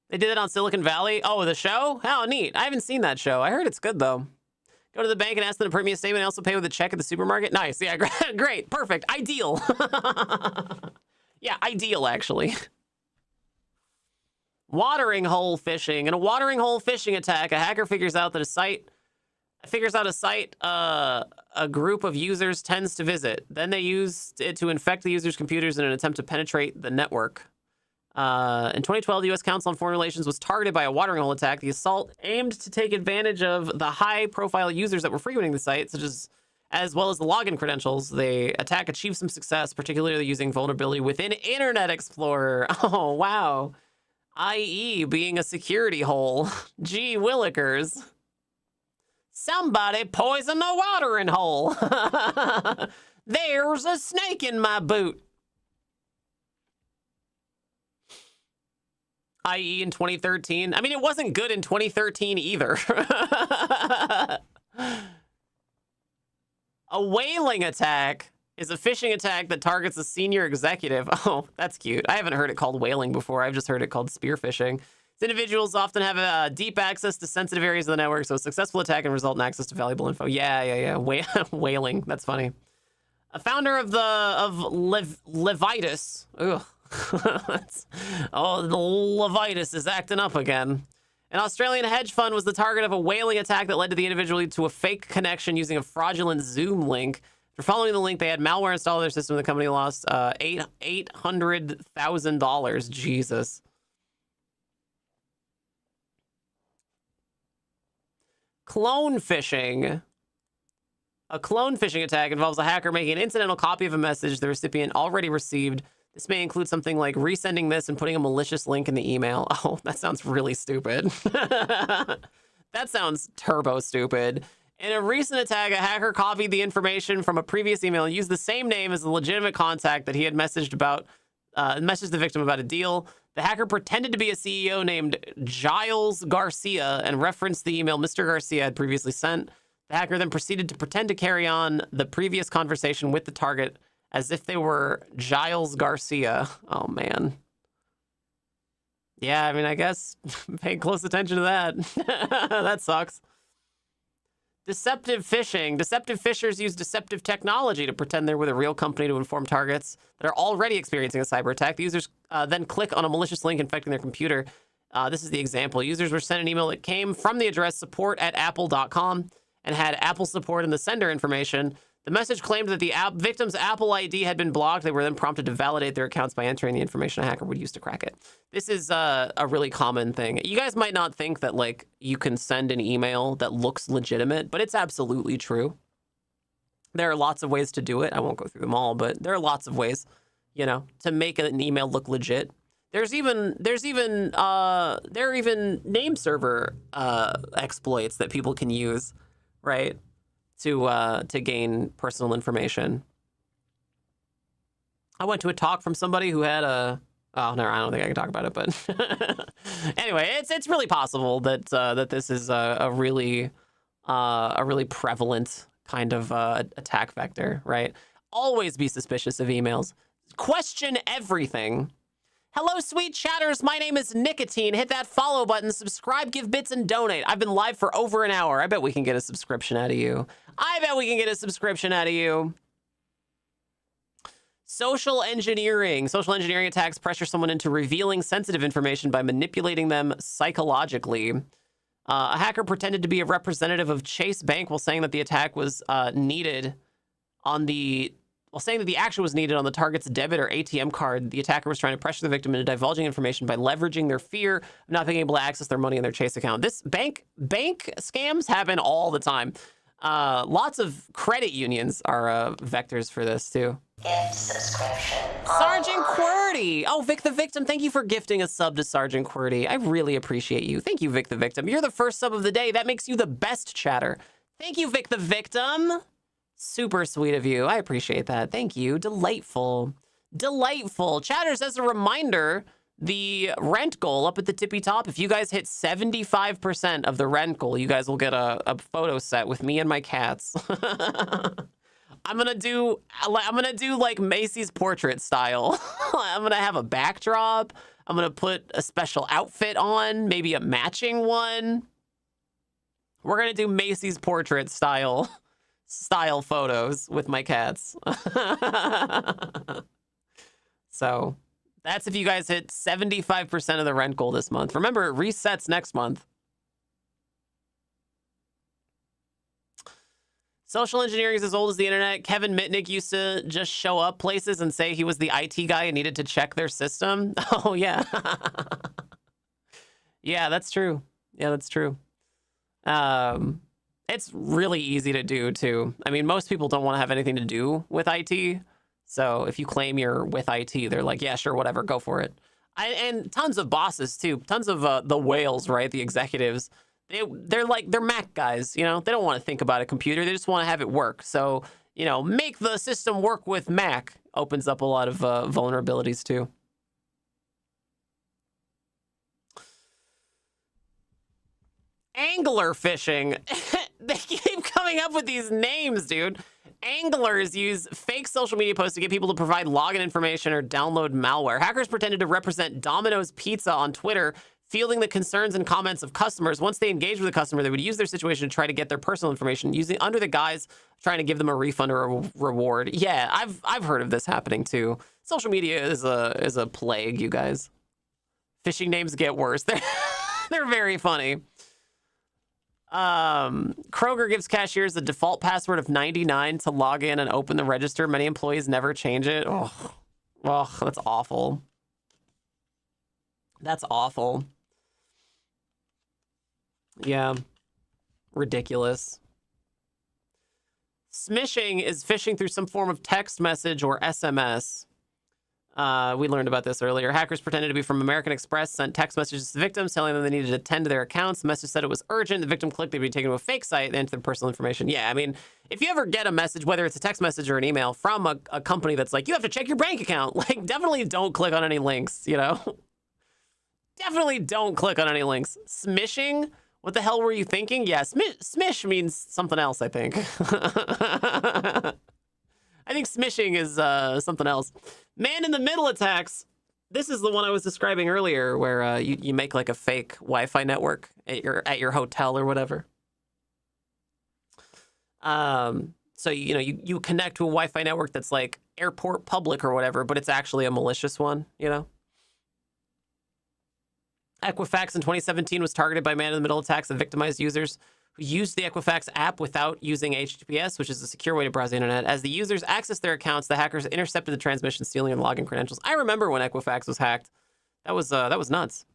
Speaker 2: They did it on Silicon Valley. Oh, the show? How neat. I haven't seen that show. I heard it's good though. Go to the bank and ask them to print me a statement and also pay with a check at the supermarket. Nice. Yeah, great. Perfect. Ideal. Yeah, ideal actually. Watering hole phishing. In a watering hole phishing attack, a hacker figures out a site a group of users tends to visit. Then they use it to infect the user's computers in an attempt to penetrate the network. In 2012, the U.S. Council on Foreign Relations was targeted by a watering hole attack. The assault aimed to take advantage of the high-profile users that were frequenting the site, as well as the login credentials. The attack achieved some success, particularly using vulnerability within Internet Explorer. Oh, wow. i.e. being a security hole. Gee willikers. Somebody poisoned the watering hole. There's a snake in my boot. i.e. in 2013. I mean, it wasn't good in 2013 either. A whaling attack is a phishing attack that targets a senior executive. Oh, that's cute. I haven't heard it called whaling before. I've just heard it called spear phishing. These individuals often have deep access to sensitive areas of the network, so a successful attack can result in access to valuable info. Yeah. Whaling. That's funny. A founder of Levitus. Ugh. The Levitus is acting up again. An Australian hedge fund was the target of a whaling attack that led to the individual to a fake connection using a fraudulent Zoom link. For following the link, they had malware installed in their system. The company lost $800,000. Jesus. Clone phishing. A clone phishing attack involves a hacker making an incidental copy of a message the recipient already received. This may include something like resending this and putting a malicious link in the email. Oh, that sounds really stupid. That sounds turbo stupid. In a recent attack, a hacker copied the information from a previous email and used the same name as the legitimate contact that he had messaged the victim about a deal. The hacker pretended to be a CEO named Giles Garcia and referenced the email Mr. Garcia had previously sent. The hacker then proceeded to pretend to carry on the previous conversation with the target as if they were Giles Garcia. Oh, man. Yeah, I mean, I guess pay close attention to that. That sucks. Deceptive phishing. Deceptive phishers use deceptive technology to pretend they're with a real company to inform targets that are already experiencing a cyber attack. The users then click on a malicious link infecting their computer. This is the example. Users were sent an email that came from the address support@apple.com and had Apple support in the sender information. The message claimed that the victim's Apple ID had been blocked. They were then prompted to validate their accounts by entering the information a hacker would use to crack it. This is a really common thing. You guys might not think that, like, you can send an email that looks legitimate, but it's absolutely true. There are lots of ways to do it. I won't go through them all, but there are lots of ways, to make an email look legit. There are even name server exploits that people can use right? To gain personal information. I went to a talk from somebody who had a. Oh no, I don't think I can talk about it. But anyway, it's really possible that that this is a really prevalent kind of attack vector, right? Always be suspicious of emails. Question everything. Hello, sweet chatters. My name is Nicotine. Hit that follow button, subscribe, give bits, and donate. I've been live for over an hour. I bet we can get a subscription out of you. I bet we can get a subscription out of you. Social engineering. Social engineering attacks pressure someone into revealing sensitive information by manipulating them psychologically. A hacker pretended to be a representative of Chase Bank while saying that the attack was needed on the... While saying that the action was needed on the target's debit or ATM card, the attacker was trying to pressure the victim into divulging information by leveraging their fear of not being able to access their money in their Chase account. This bank scams happen all the time. Lots of credit unions are vectors for this too.
Speaker 3: Gift subscription.
Speaker 2: Sergeant QWERTY! Oh, Vic the Victim, thank you for gifting a sub to Sergeant QWERTY. I really appreciate you. Thank you, Vic the Victim. You're the first sub of the day. That makes you the best chatter. Thank you, Vic the Victim. Super sweet of you. I appreciate that. Thank you. Delightful. Delightful. Chatters, as a reminder, the rent goal up at the tippy top, if you guys hit 75% of the rent goal, you guys will get a photo set with me and my cats. I'm gonna do like Macy's portrait style. I'm gonna have a backdrop. I'm gonna put a special outfit on, maybe a matching one. We're gonna do Macy's portrait style photos with my cats. So that's if you guys hit 75% of the rent goal this month. Remember, it resets next month. Social engineering is as old as the internet. Kevin Mitnick used to just show up places and say he was the IT guy and needed to check their system. Oh, yeah. Yeah, that's true. Yeah, that's true. It's really easy to do, too. I mean, most people don't want to have anything to do with IT. So if you claim you're with IT, they're like, yeah, sure, whatever, go for it. And tons of bosses, too. Tons of the whales, right? The executives. They're Mac guys, you know? They don't want to think about a computer. They just want to have it work. So, you know, make the system work with Mac opens up a lot of vulnerabilities, too. Angler fishing. They keep coming up with these names, dude. Anglers use fake social media posts to get people to provide login information or download malware. Hackers pretended to represent Domino's Pizza on Twitter, fielding the concerns and comments of customers. Once they engaged with the customer, they would use their situation to try to get their personal information, using under the guise of trying to give them a refund or a reward. Yeah, I've heard of this happening too. Social media is a plague, you guys. Phishing names get worse. They're very funny. Kroger gives cashiers the default password of 99 to log in and open the register. Many employees never change it. Oh, that's awful. That's awful. Yeah. Ridiculous. Smishing is phishing through some form of text message or SMS. We learned about this earlier. Hackers pretended to be from American Express, sent text messages to the victims telling them they needed to attend to their accounts. The message said it was urgent. The victim clicked, they'd be taken to a fake site and enter their personal information. Yeah, I mean, if you ever get a message, whether it's a text message or an email from a company that's like, you have to check your bank account, like, definitely don't click on any links, you know? Definitely don't click on any links. Smishing? What the hell were you thinking? Yeah, smish means something else, I think. I think smishing is something else. Man in the middle attacks. This is the one I was describing earlier, where you make like a fake Wi-Fi network at your hotel or whatever. So you connect to a Wi-Fi network that's like airport public or whatever, but it's actually a malicious one, you know? Equifax in 2017 was targeted by man-in-the-middle attacks that victimized users who used the Equifax app without using HTTPS, which is a secure way to browse the internet. As the users accessed their accounts, the hackers intercepted the transmission, stealing and login credentials. I remember when Equifax was hacked. That was nuts.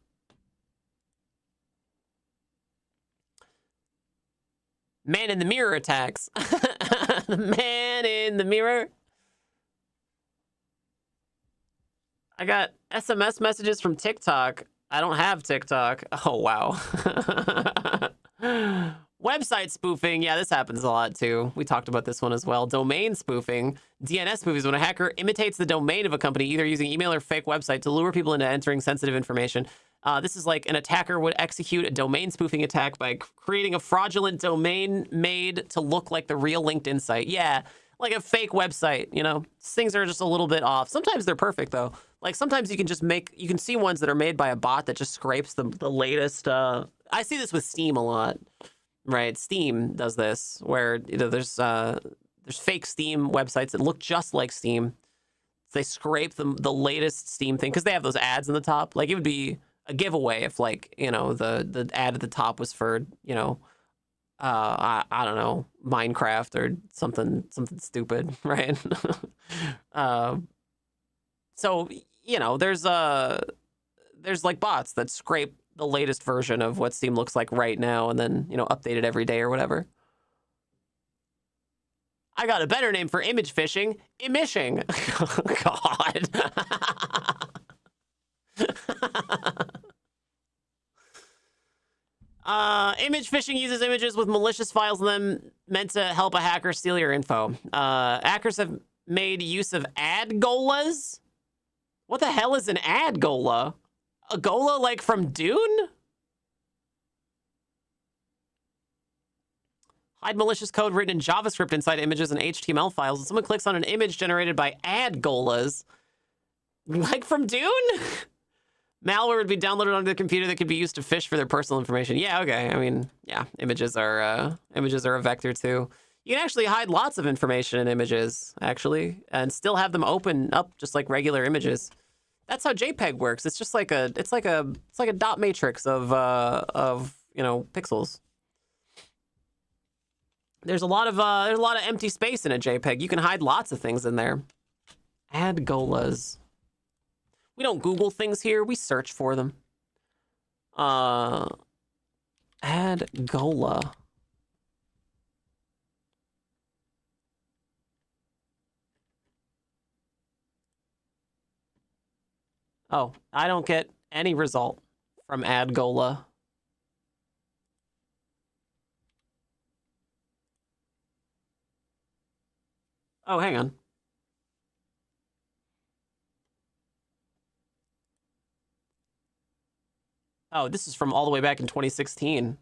Speaker 2: Man in the mirror attacks. The man in the mirror. I got SMS messages from TikTok. I don't have TikTok. Oh, wow. Website spoofing, yeah, this happens a lot too. We talked about this one as well. Domain spoofing. DNS spoofing is when a hacker imitates the domain of a company, either using email or fake website to lure people into entering sensitive information. This is like an attacker would execute a domain spoofing attack by creating a fraudulent domain made to look like the real LinkedIn site. Yeah, like a fake website, you know? Things are just a little bit off. Sometimes they're perfect, though. Like, sometimes you can just you can see ones that are made by a bot that just scrapes the latest. I see this with Steam a lot. Right, Steam does this, where there's fake Steam websites that look just like Steam. They scrape the latest Steam thing because they have those ads in the top. Like, it would be a giveaway if, like, you know, the ad at the top was for, you know, I don't know, Minecraft or something stupid, right? So, you know, there's like bots that scrape the latest version of what Steam looks like right now and then, you know, update it every day or whatever. I got a better name for image phishing. Imishing. God. Image phishing uses images with malicious files in them meant to help a hacker steal your info. Hackers have made use of ad golas. What the hell is an ad gola? A gola like from Dune? Hide malicious code written in JavaScript inside images and HTML files. When someone clicks on an image generated by ad golas, like from Dune? Malware would be downloaded onto the computer that could be used to phish for their personal information. Yeah, okay. I mean, yeah, images are a vector too. You can actually hide lots of information in images, actually, and still have them open up just like regular images. That's how JPEG works. It's just like a dot matrix of you know, pixels. There's a lot of empty space in a JPEG. You can hide lots of things in there. Ad golas. We don't Google things here. We search for them. Ad gola. Oh, I don't get any result from ad gola. Oh, hang on. Oh, this is from all the way back in 2016.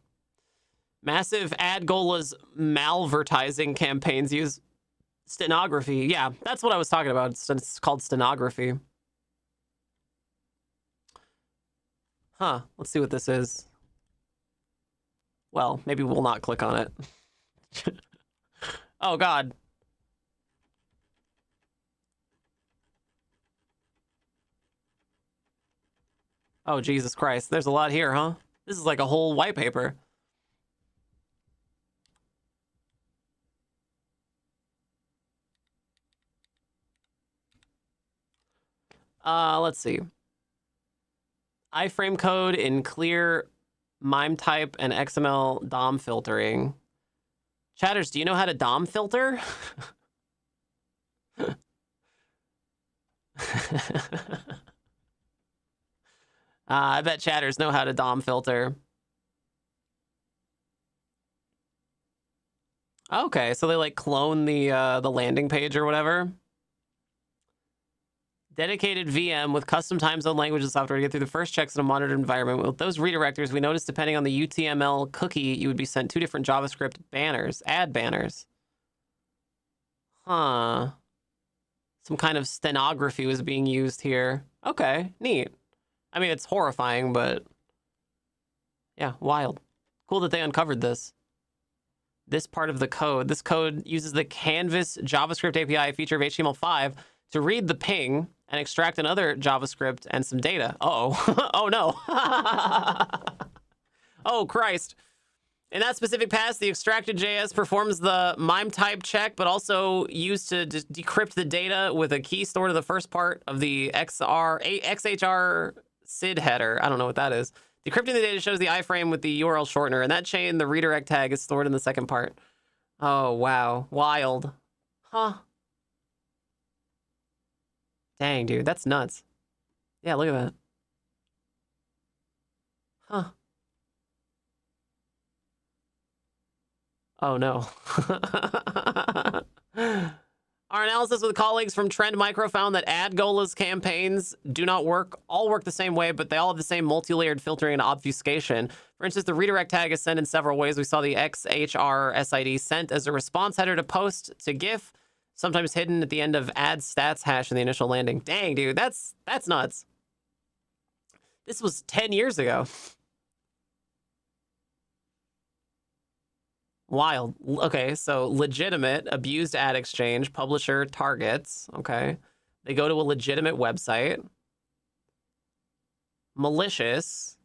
Speaker 2: Massive ad golas malvertising campaigns use stenography. Yeah, that's what I was talking about. It's called stenography. Huh, let's see what this is. Well, maybe we'll not click on it. Oh, God. Oh, Jesus Christ. There's a lot here, huh? This is like a whole white paper. Let's see. iframe code in clear MIME type and XML DOM filtering. Chatters, do you know how to DOM filter? I bet chatters know how to DOM filter. Okay, so they like clone the landing page or whatever. Dedicated VM with custom time zone language and software to get through the first checks in a monitored environment. With those redirectors, we noticed depending on the UTML cookie, you would be sent 2 different JavaScript banners, ad banners. Huh. Some kind of stenography was being used here. Okay, neat. I mean, it's horrifying, but yeah, wild. Cool that they uncovered this. This part of the code. This code uses the Canvas JavaScript API feature of HTML5 to read the ping and extract another JavaScript and some data. Uh-oh. Oh, no. Oh, Christ. In that specific pass, the extracted JS performs the MIME type check, but also used to decrypt the data with a key stored to the first part of the XHR SID header. I don't know what that is. Decrypting the data shows the iframe with the URL shortener. In that chain, the redirect tag is stored in the second part. Oh, wow. Wild. Huh. Dang, dude. That's nuts. Yeah, look at that. Huh. Oh no. Our analysis with colleagues from Trend Micro found that AdGola's campaigns do not all work the same way, but they all have the same multi-layered filtering and obfuscation. For instance, the redirect tag is sent in several ways. We saw the XHRSID sent as a response header to post to GIF, sometimes hidden at the end of ad stats hash in the initial landing. Dang, dude, that's nuts. This was 10 years ago. Wild. Okay, so legitimate, abused ad exchange, publisher targets. Okay. They go to a legitimate website. Malicious.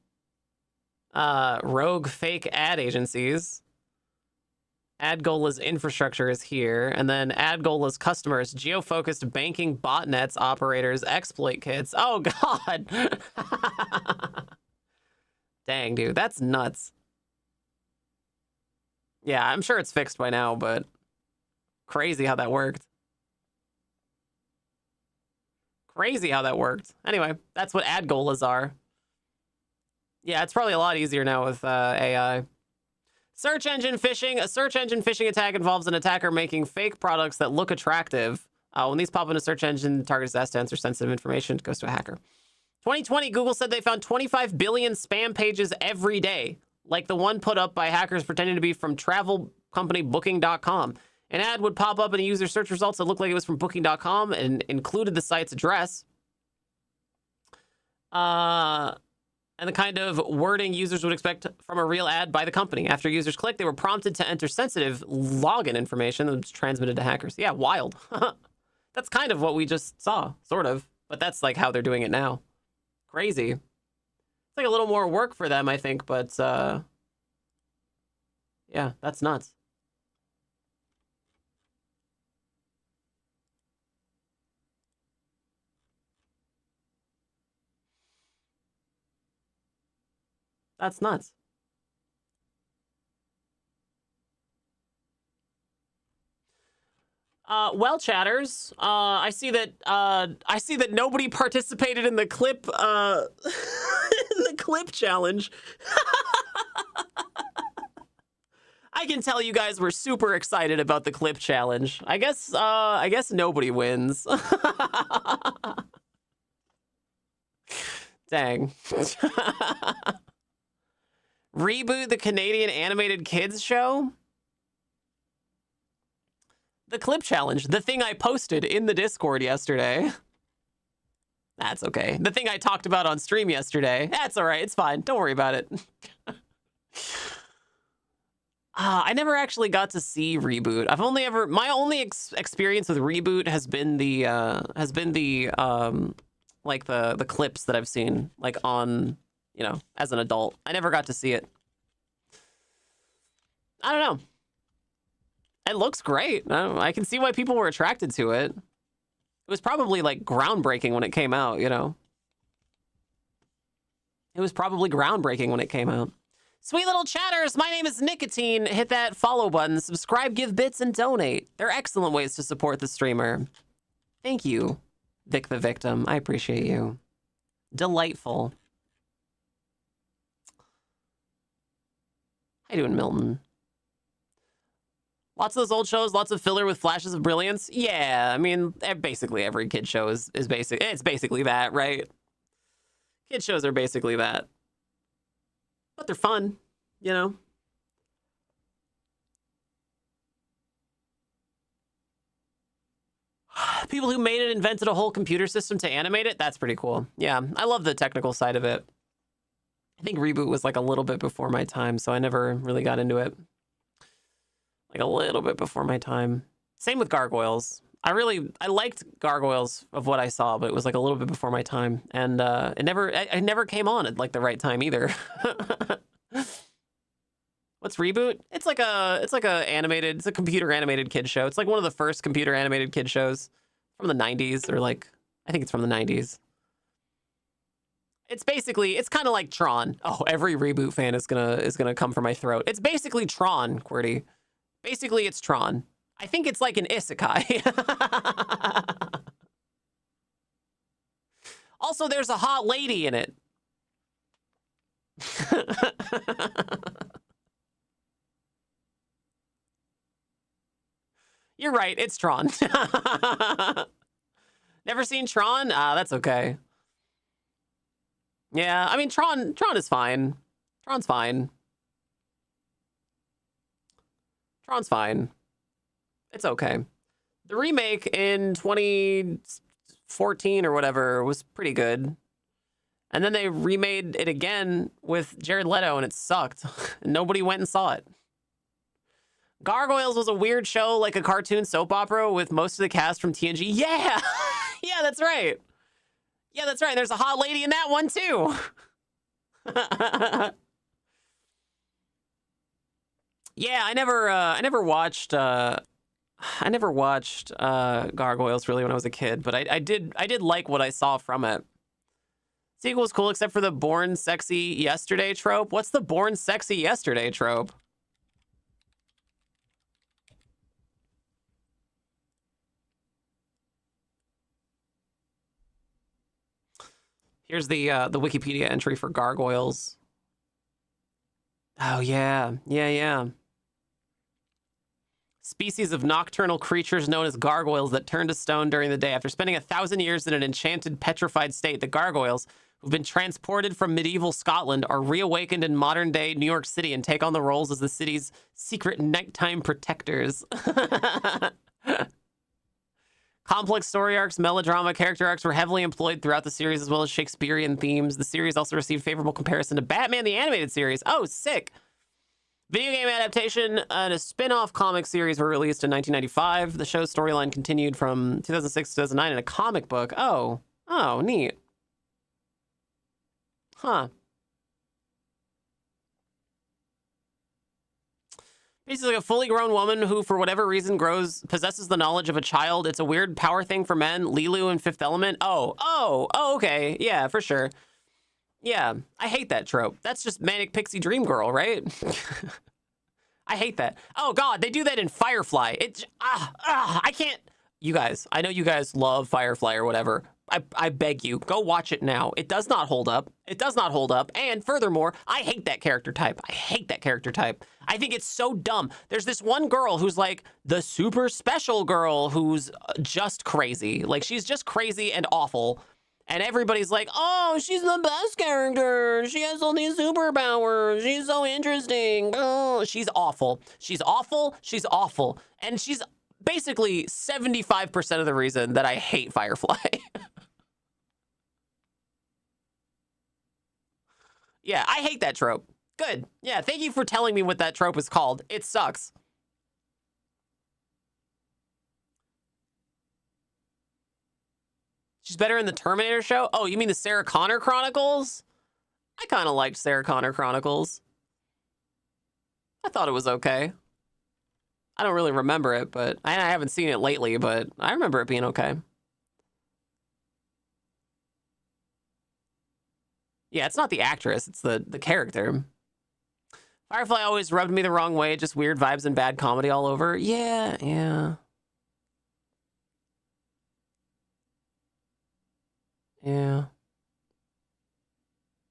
Speaker 2: Rogue fake ad agencies. AdGola's infrastructure is here. And then AdGola's customers, geo-focused banking botnets, operators, exploit kits. Oh, God. Dang, dude, that's nuts. Yeah, I'm sure it's fixed by now, but crazy how that worked. Crazy how that worked. Anyway, that's what AdGolas are. Yeah, it's probably a lot easier now with AI. Search engine phishing. A search engine phishing attack involves an attacker making fake products that look attractive. When these pop in a search engine, the target is asked to answer sensitive information. It goes to a hacker. 2020, Google said they found 25 billion spam pages every day, like the one put up by hackers pretending to be from travel company Booking.com. An ad would pop up in a user search results that looked like it was from Booking.com and included the site's address. And the kind of wording users would expect from a real ad by the company. After users clicked, they were prompted to enter sensitive login information that was transmitted to hackers. Yeah, wild. That's kind of what we just saw, sort of. But that's like how they're doing it now. Crazy. It's like a little more work for them, I think, but yeah, that's nuts. That's nuts. Well, chatters, I see that nobody participated in the clip in the clip challenge. I can tell you guys were super excited about the clip challenge. I guess nobody wins. Dang. Reboot the Canadian animated kids show? The clip challenge, the thing I posted in the Discord yesterday. That's okay. The thing I talked about on stream yesterday. That's all right. It's fine. Don't worry about it. I never actually got to see Reboot. My only experience with Reboot has been the like the clips that I've seen like on, you know, as an adult. I never got to see it. I don't know. It looks great. I can see why people were attracted to it. It was probably like groundbreaking when it came out, you know. It was probably groundbreaking when it came out. Sweet little chatters, my name is Nicotine. Hit that follow button, subscribe, give bits, and donate. They're excellent ways to support the streamer. Thank you, Vic the Victim. I appreciate you. Delightful. How you doing, Milton? Lots of those old shows, lots of filler with flashes of brilliance. Yeah, I mean, basically every kid show is it's basically that, right? Kid shows are basically that. But they're fun, you know? People who made it invented a whole computer system to animate it. That's pretty cool. Yeah, I love the technical side of it. I think Reboot was like a little bit before my time, so I never really got into it. Like a little bit before my time. Same with Gargoyles. I liked Gargoyles of what I saw, but it was like a little bit before my time, and it never came on at like the right time either. What's Reboot? It's like a computer animated kid show. It's like one of the first computer animated kid shows from the 90s, or like I think it's from the 90s. It's kind of like Tron. Oh, every Reboot fan is gonna come for my throat. It's basically Tron, QWERTY. Basically, it's Tron. I think it's like an isekai. Also, there's a hot lady in it. You're right. It's Tron. Never seen Tron? That's okay. Yeah, I mean, Tron is fine. Tron's fine. Tron's fine. It's okay. The remake in 2014 or whatever was pretty good. And then they remade it again with Jared Leto, and it sucked. Nobody went and saw it. Gargoyles was a weird show, like a cartoon soap opera with most of the cast from TNG. Yeah! Yeah, that's right. Yeah, that's right. There's a hot lady in that one, too. Yeah, I never watched Gargoyles really when I was a kid, but I did like what I saw from it. Sequel was cool except for the Born Sexy Yesterday trope. What's the Born Sexy Yesterday trope? Here's the Wikipedia entry for Gargoyles. Oh yeah. Species of nocturnal creatures known as gargoyles that turn to stone during the day. After spending 1,000 years in an enchanted, petrified state, the gargoyles, who've been transported from medieval Scotland, are reawakened in modern-day New York City and take on the roles as the city's secret nighttime protectors. Complex story arcs, melodrama, character arcs were heavily employed throughout the series, as well as Shakespearean themes. The series also received favorable comparison to Batman the Animated Series. Oh, sick! Video game adaptation and a spin-off comic series were released in 1995. The show's storyline continued from 2006 to 2009 in a comic book. Oh, neat. Huh. Basically, a fully grown woman who, for whatever reason, possesses the knowledge of a child. It's a weird power thing for men. Lilu in Fifth Element. Oh, okay. Yeah, for sure. Yeah, I hate that trope. That's just Manic Pixie Dream Girl, right? I hate that. Oh, God, they do that in Firefly. I can't. You guys, I know you guys love Firefly or whatever. I beg you, go watch it now. It does not hold up. It does not hold up. And furthermore, I hate that character type. I hate that character type. I think it's so dumb. There's this one girl who's like the super special girl who's just crazy. Like, she's just crazy and awful. And everybody's like, oh, she's the best character. She has all these superpowers. She's so interesting. Oh, she's awful. She's awful. She's awful. And she's basically 75% of the reason that I hate Firefly. Yeah, I hate that trope. Good. Yeah, thank you for telling me what that trope is called. It sucks. She's better in the Terminator show? Oh, you mean the Sarah Connor Chronicles? I kind of liked Sarah Connor Chronicles. I thought it was okay. I don't really remember it, but I haven't seen it lately, but I remember it being okay. Yeah, it's not the actress, it's the character. Firefly always rubbed me the wrong way, just weird vibes and bad comedy all over. Yeah.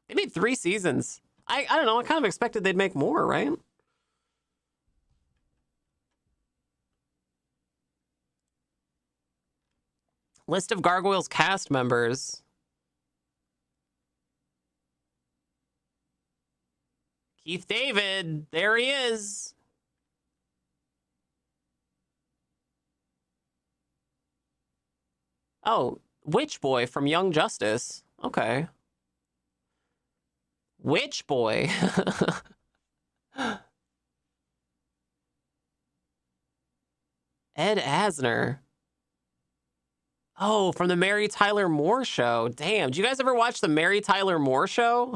Speaker 2: They made 3 seasons. I don't know, I kind of expected they'd make more, right? List of Gargoyles cast members. Keith David, there he is. Oh, Witch Boy from Young Justice. Okay. Witch Boy. Ed Asner. Oh, from the Mary Tyler Moore Show. Damn, did you guys ever watch the Mary Tyler Moore Show?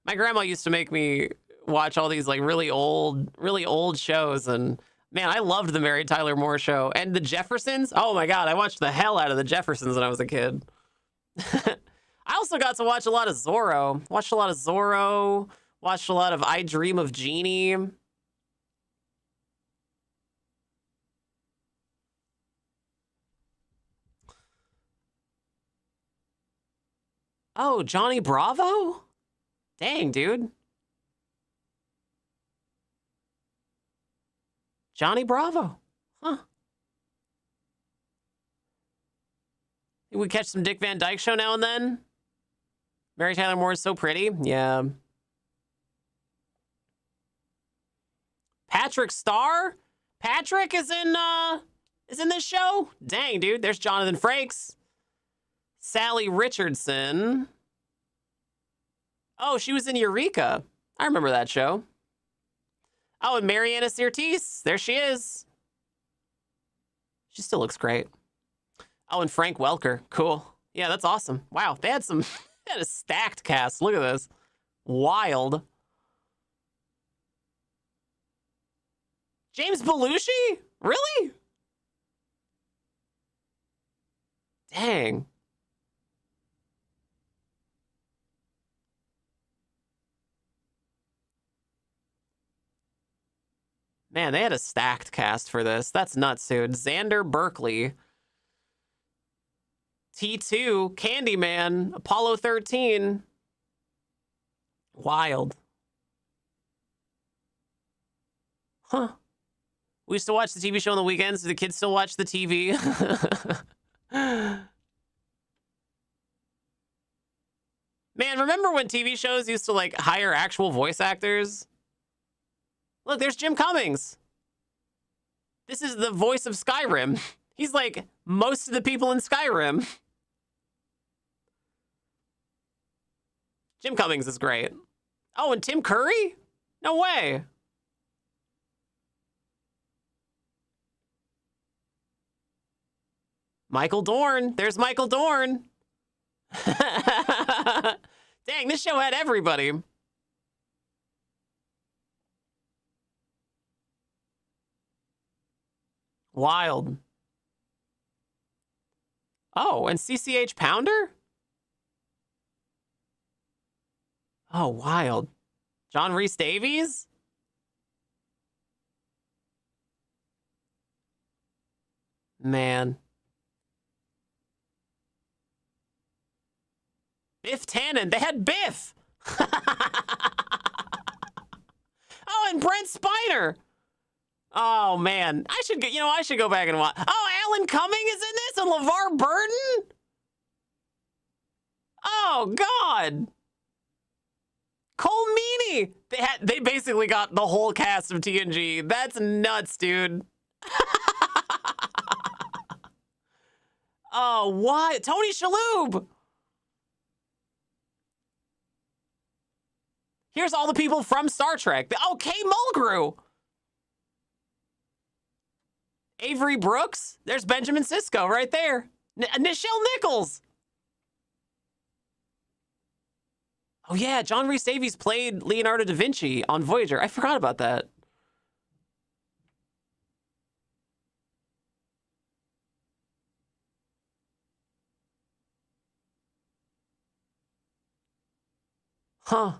Speaker 2: My grandma used to make me watch all these like really old shows, and man, I loved the Mary Tyler Moore Show. And the Jeffersons. Oh my God, I watched the hell out of the Jeffersons when I was a kid. I also got to watch a lot of Zorro. Watched a lot of Zorro. Watched a lot of I Dream of Jeannie. Oh, Johnny Bravo? Dang, dude. Johnny Bravo. Huh. We catch some Dick Van Dyke Show now and then. Mary Tyler Moore is so pretty. Yeah. Patrick Starr? Patrick is in this show? Dang, dude. There's Jonathan Frakes. Sally Richardson. Oh, she was in Eureka. I remember that show. Oh, and Mariana Sirtis. There she is. She still looks great. Oh, and Frank Welker. Cool. Yeah, that's awesome. Wow, they had a stacked cast. Look at this. Wild. James Belushi? Really? Dang. Man, they had a stacked cast for this. That's nuts, dude. Xander Berkeley. T2, Candyman, Apollo 13. Wild. Huh. We used to watch the TV show on the weekends. Do the kids still watch the TV? Man, remember when TV shows used to, like, hire actual voice actors? Look, there's Jim Cummings. This is the voice of Skyrim. He's like most of the people in Skyrim. Jim Cummings is great. Oh, and Tim Curry? No way. Michael Dorn. There's Michael Dorn. Dang, this show had everybody. Wild. Oh, and CCH Pounder? Oh, wild. John Rhys Davies? Man. Biff Tannen. They had Biff. Oh, and Brent Spiner. Oh, man. I should go back and watch. Oh, Alan Cumming is in this and LeVar Burton? Oh, God. Cole Meany. They basically got the whole cast of TNG. That's nuts, dude. Oh, what? Tony Shalhoub. Here's all the people from Star Trek. Oh, Kay Mulgrew. Avery Brooks. There's Benjamin Sisko right there. Nichelle Nichols. Oh, yeah. John Rhys Davies played Leonardo da Vinci on Voyager. I forgot about that. Huh.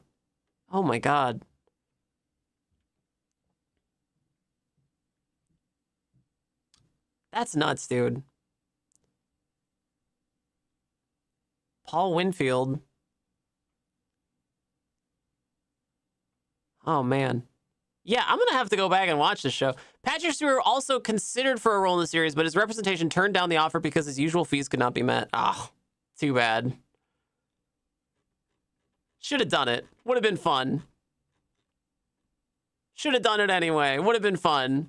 Speaker 2: Oh, my God. That's nuts, dude. Paul Winfield. Oh, man. Yeah, I'm going to have to go back and watch this show. Patrick Stewart also considered for a role in the series, but his representation turned down the offer because his usual fees could not be met. Oh, too bad. Should have done it. Would have been fun. Should have done it anyway. Would have been fun.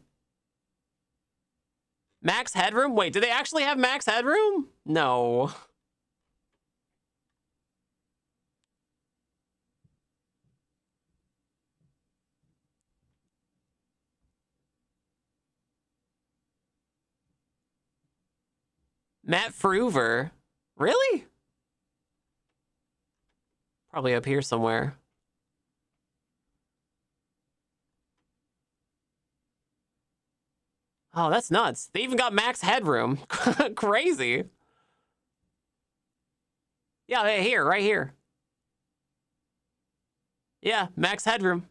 Speaker 2: Max Headroom? Wait, do they actually have Max Headroom? No. Matt Fruver? Really? Probably up here somewhere. Oh, that's nuts. They even got Max Headroom. Crazy. Yeah, here, right here. Yeah, Max Headroom.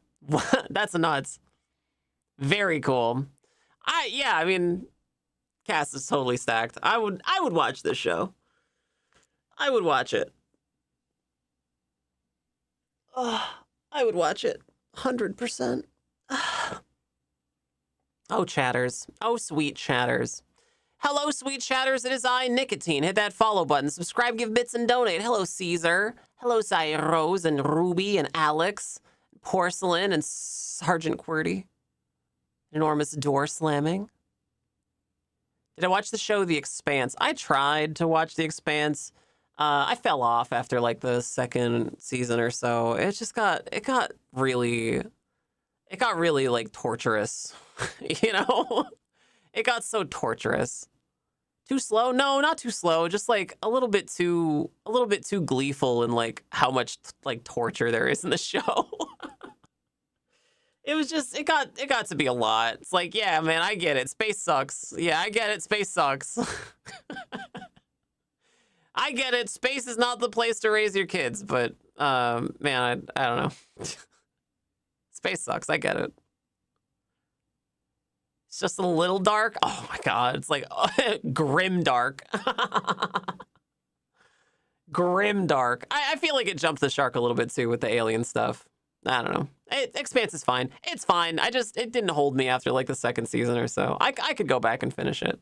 Speaker 2: That's nuts. Very cool. I mean, cast is totally stacked. I would watch this show. I would watch it. Oh, I would watch it. 100%. Oh, Chatters. Oh, sweet Chatters. Hello, sweet chatters. It is I, Nicotine. Hit that follow button. Subscribe, give bits, and donate. Hello, Caesar. Hello, Rose and Ruby and Alex, Porcelain and Sergeant QWERTY. Enormous door slamming. Did I watch the show The Expanse? I tried to watch The Expanse. I fell off after like the second season or so. It got really like torturous, you know? It got so torturous. Too slow? No, not too slow. Just like a little bit too gleeful in like how much like torture there is in the show. It got to be a lot. It's like, yeah, man, I get it. Space sucks. Yeah, I get it. Space sucks. I get it. Space is not the place to raise your kids, but man, I don't know. Space sucks. I get it. It's just a little dark. Oh my god, it's like grim dark. Grim dark. I feel like it jumped the shark a little bit too with the alien stuff. I don't know. Expanse is fine. It's fine. It didn't hold me after like the second season or so. I could go back and finish it.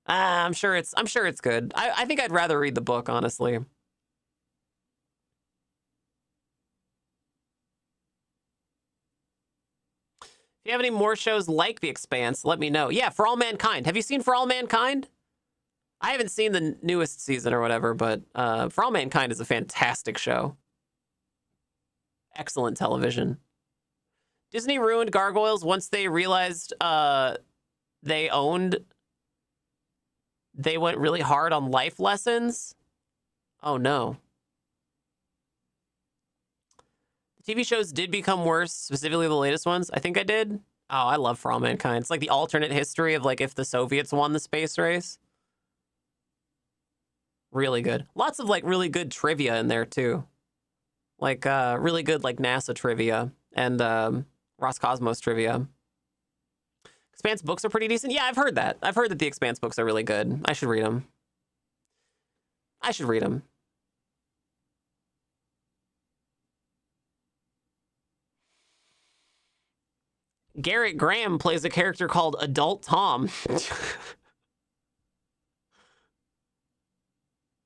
Speaker 2: I'm sure it's good. I think I'd rather read the book, honestly. If you have any more shows like The Expanse, let me know. Yeah, For All Mankind. Have you seen For All Mankind? I haven't seen the newest season or whatever, but For All Mankind is a fantastic show. Excellent television. Disney ruined Gargoyles once they realized they went really hard on life lessons. Oh no. The TV shows did become worse, specifically the latest ones. I think I did. Oh, I love For All Mankind. It's like the alternate history of like if the Soviets won the space race. Really good. Lots of like really good trivia in there too. Like really good like NASA trivia and Roscosmos trivia. Expanse books are pretty decent. Yeah, I've heard that. I've heard that the Expanse books are really good. I should read them. I should read them. Garrett Graham plays a character called Adult Tom.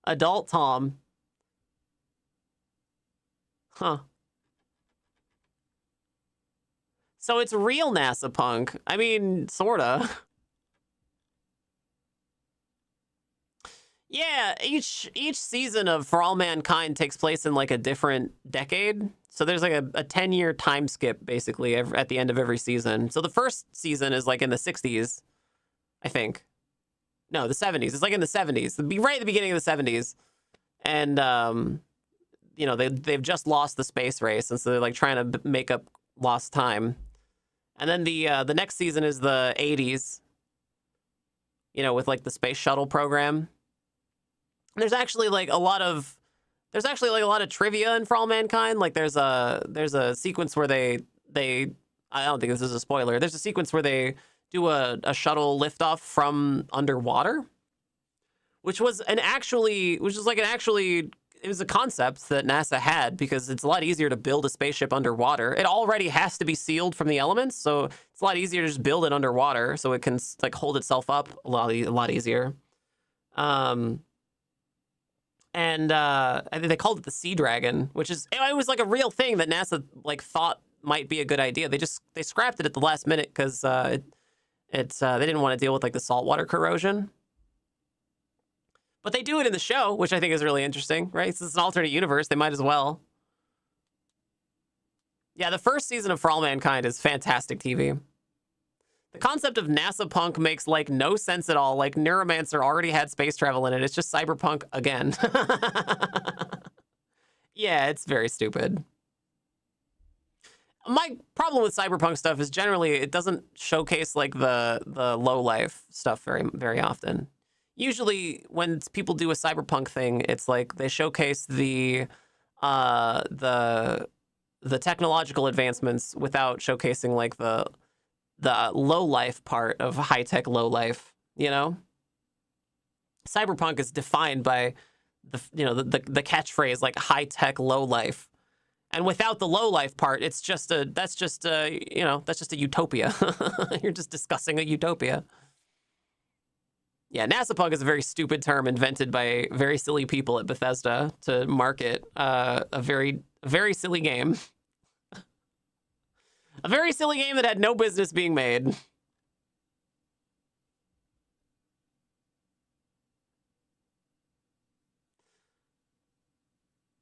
Speaker 2: Adult Tom. Huh. So it's real NASA punk. I mean, sorta. Yeah, each season of For All Mankind takes place in like a different decade. So there's like a 10-year time skip basically at the end of every season. So the first season is like in the 60s, I think. No, the 70s. It's like in the 70s. It'd be right at the beginning of the 70s. And you know, they've just lost the space race, and so they're like trying to make up lost time. And then the next season is the 80s, you know, with like the space shuttle program. There's actually like a lot of trivia in For All Mankind. Like there's a sequence where they I don't think this is a spoiler. There's a sequence where they do a shuttle liftoff from underwater, which was it was a concept that NASA had because it's a lot easier to build a spaceship underwater. It already has to be sealed from the elements, so it's a lot easier to just build it underwater so it can like hold itself up a lot easier. And I think they called it the Sea Dragon, which is it was like a real thing that NASA like thought might be a good idea. They scrapped it at the last minute because they didn't want to deal with like the saltwater corrosion. But they do it in the show, which I think is really interesting, right? Since it's an alternate universe, they might as well. Yeah, the first season of For All Mankind is fantastic TV. The concept of NASA punk makes like no sense at all. Like Neuromancer already had space travel in it. It's just cyberpunk again. Yeah, it's very stupid. My problem with cyberpunk stuff is generally it doesn't showcase like the low life stuff very, very often. Usually when people do a cyberpunk thing, it's like they showcase the technological advancements without showcasing like the low life part of high tech low life, you know? Cyberpunk is defined by the catchphrase like high tech low life. And without the low life part, that's just a utopia. You're just discussing a utopia. Yeah, NASA Pug is a very stupid term invented by very silly people at Bethesda to market a very silly game. A very silly game that had no business being made.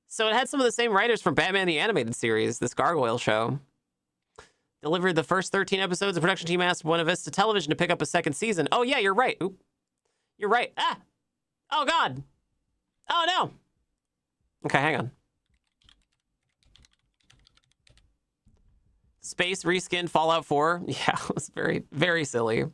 Speaker 2: So it had some of the same writers from Batman the Animated Series, this Gargoyle show. Delivered the first 13 episodes. The production team asked Buena Vista Television to pick up a second season. Oh, yeah, you're right. Oop. You're right. Ah! Oh, God. Oh, no. Okay, hang on. Space reskin Fallout 4. Yeah, it was very, very silly.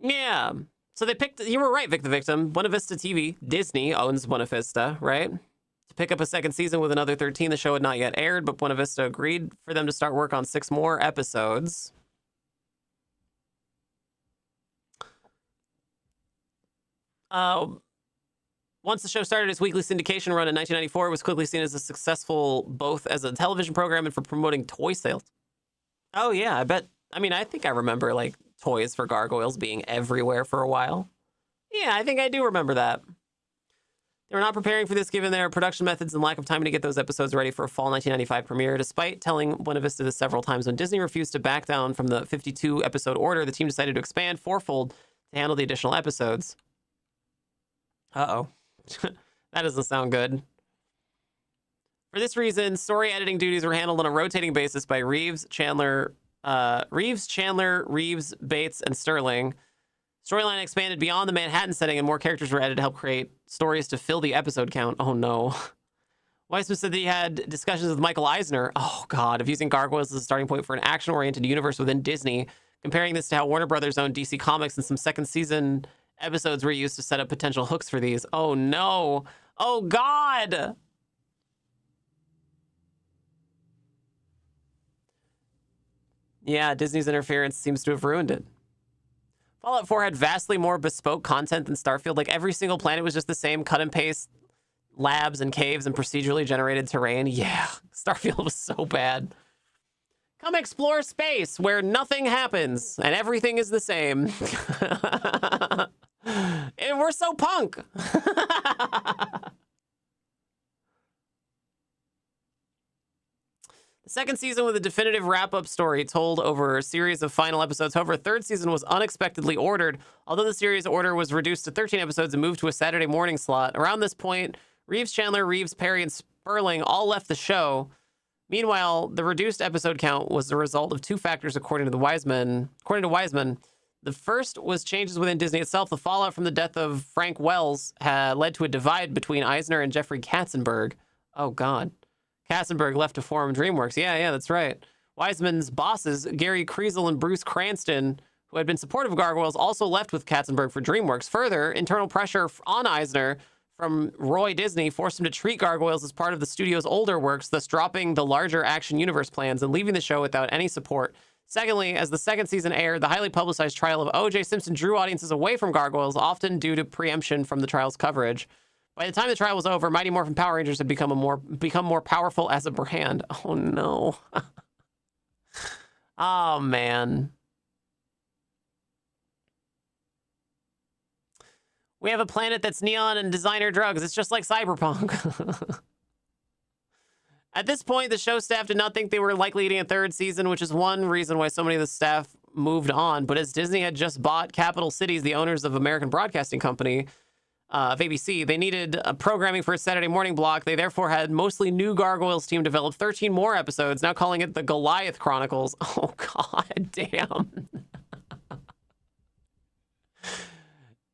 Speaker 2: Yeah. So they picked, you were right, Vic the Victim. Buena Vista TV, Disney owns Buena Vista, right? To pick up a second season with another 13. The show had not yet aired, but Buena Vista agreed for them to start work on 6 more episodes. Once the show started its weekly syndication run in 1994, it was quickly seen as a successful both as a television program and for promoting toy sales. Oh, yeah, I bet. I mean, I think I remember, like, toys for Gargoyles being everywhere for a while. Yeah, I think I do remember that. They were not preparing for this given their production methods and lack of time to get those episodes ready for a fall 1995 premiere. Despite telling Buena Vista this several times, when Disney refused to back down from the 52-episode order, the team decided to expand fourfold to handle the additional episodes. Uh-oh. That doesn't sound good. For this reason, story editing duties were handled on a rotating basis by Reeves, Chandler, Reeves, Bates, and Sterling. Storyline expanded beyond the Manhattan setting, and more characters were added to help create stories to fill the episode count. Oh, no. Weissman said that he had discussions with Michael Eisner, oh, God, of using Gargoyles as a starting point for an action-oriented universe within Disney, comparing this to how Warner Brothers owned DC Comics, and some second season episodes were used to set up potential hooks for these. Oh, no. Oh, God. Yeah, Disney's interference seems to have ruined it. Fallout 4 had vastly more bespoke content than Starfield. Like, every single planet was just the same cut and paste labs and caves and procedurally generated terrain. Yeah, Starfield was so bad. Come explore space where nothing happens and everything is the same. And we're so punk. The second season with a definitive wrap-up story told over a series of final episodes. However, a third season was unexpectedly ordered. Although the series order was reduced to 13 episodes and moved to a Saturday morning slot. Around this point, Reeves, Chandler, Reeves, Perry, and Sperling all left the show. Meanwhile, the reduced episode count was the result of 2 factors, according to Wiseman. The first was changes within Disney itself. The fallout from the death of Frank Wells had led to a divide between Eisner and Jeffrey Katzenberg. Oh, God. Katzenberg left to form DreamWorks. Yeah, that's right. Wiseman's bosses, Gary Kriesel and Bruce Cranston, who had been supportive of Gargoyles, also left with Katzenberg for DreamWorks. Further, internal pressure on Eisner from Roy Disney forced him to treat Gargoyles as part of the studio's older works, thus dropping the larger action universe plans and leaving the show without any support. Secondly, as the second season aired, the highly publicized trial of O.J. Simpson drew audiences away from Gargoyles, often due to preemption from the trial's coverage. By the time the trial was over, Mighty Morphin Power Rangers had become more powerful as a brand. Oh, no. Oh, man. We have a planet that's neon and designer drugs. It's just like Cyberpunk. At this point, the show staff did not think they were likely getting a third season, which is one reason why so many of the staff moved on. But as Disney had just bought Capital Cities, the owners of American Broadcasting Company, of ABC, they needed programming for a Saturday morning block. They therefore had mostly new Gargoyles team develop 13 more episodes, now calling it the Goliath Chronicles. Oh, God damn.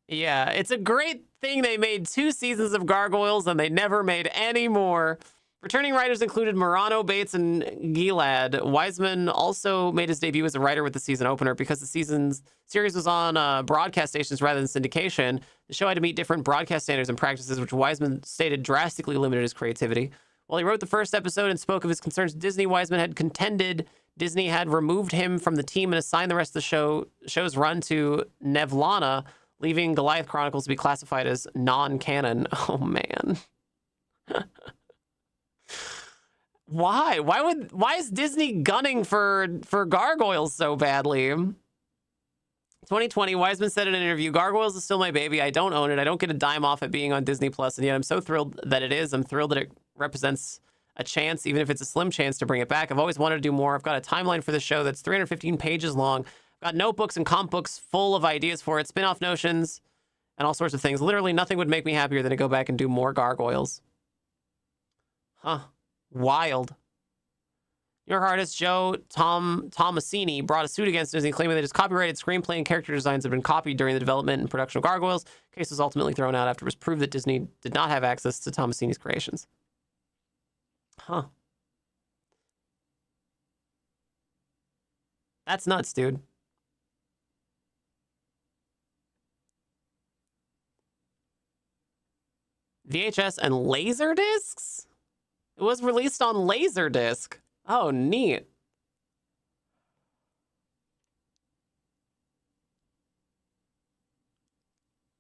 Speaker 2: Yeah, it's a great thing they made 2 seasons of Gargoyles and they never made any more. Returning writers included Morano, Bates, and Gilad. Wiseman also made his debut as a writer with the season opener because the series was on broadcast stations rather than syndication. The show had to meet different broadcast standards and practices, which Wiseman stated drastically limited his creativity. While he wrote the first episode and spoke of his concerns to Disney, Wiseman had contended Disney had removed him from the team and assigned the rest of the show's run to Nevlana, leaving Goliath Chronicles to be classified as non-canon. Oh, man. Why? Why is Disney gunning for gargoyles so badly? 2020, Wiseman said in an interview, "Gargoyles is still my baby. I don't own it. I don't get a dime off it being on Disney Plus, and yet I'm so thrilled that it is. I'm thrilled that it represents a chance, even if it's a slim chance, to bring it back. I've always wanted to do more. I've got a timeline for the show that's 315 pages long. I've got notebooks and comp books full of ideas for it, spin-off notions, and all sorts of things. Literally nothing would make me happier than to go back and do more Gargoyles." Huh. Wild. New York artist Joe Tomasini brought a suit against Disney, claiming that his copyrighted screenplay and character designs had been copied during the development and production of Gargoyles. The case was ultimately thrown out after it was proved that Disney did not have access to Tomasini's creations. Huh. That's nuts, dude. VHS and Laserdiscs? It was released on Laserdisc. Oh, neat.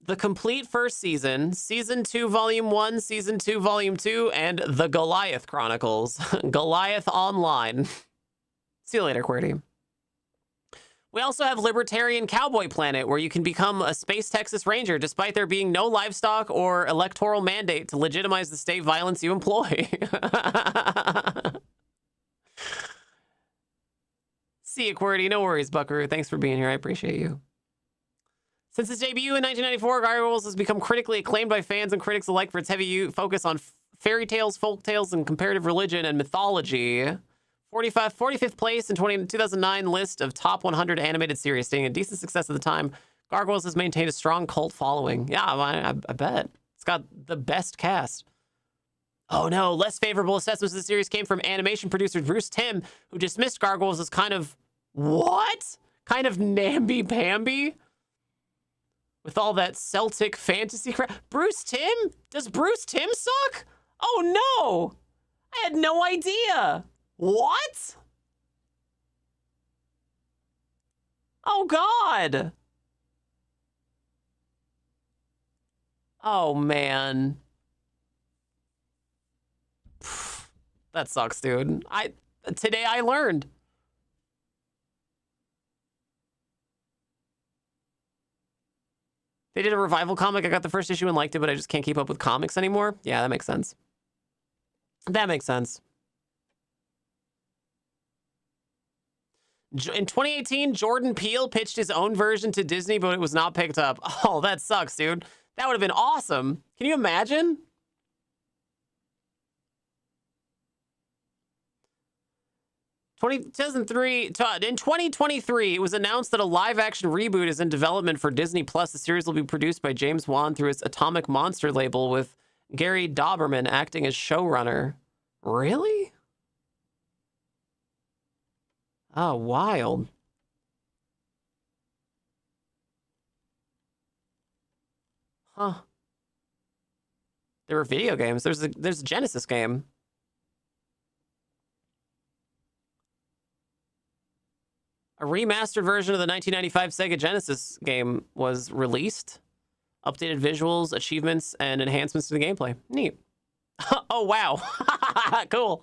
Speaker 2: The complete first season, Season 2, Volume 1, Season 2, Volume 2, and The Goliath Chronicles. Goliath Online. See you later, QWERTY. We also have Libertarian Cowboy Planet, where you can become a Space Texas Ranger despite there being no livestock or electoral mandate to legitimize the state violence you employ. See you, QWERTY. No worries, Buckaroo. Thanks for being here. I appreciate you. Since its debut in 1994, Gargoyles has become critically acclaimed by fans and critics alike for its heavy focus on fairy tales, folk tales, and comparative religion and mythology. 45th place in 2009 list of top 100 animated series, staying a decent success at the time. Gargoyles has maintained a strong cult following. Yeah, I bet. It's got the best cast. Oh no, less favorable assessments of the series came from animation producer Bruce Timm, who dismissed Gargoyles as kind of, what? Kind of namby-pamby? With all that Celtic fantasy crap. Bruce Timm? Does Bruce Timm suck? Oh no! I had no idea. What? Oh God. Oh man. That sucks, dude. Today I learned. They did a revival comic. I got the first issue and liked it, but I just can't keep up with comics anymore. Yeah, that makes sense. That makes sense. In 2018, Jordan Peele pitched his own version to Disney, but it was not picked up. Oh, that sucks, dude. That would have been awesome. Can you imagine? In 2023, it was announced that a live-action reboot is in development for Disney+. The series will be produced by James Wan through its Atomic Monster label, with Gary Dauberman acting as showrunner. Really? Oh, wild. Huh. There were video games. There's a Genesis game. A remastered version of the 1995 Sega Genesis game was released. Updated visuals, achievements, and enhancements to the gameplay. Neat. Oh, wow. Cool.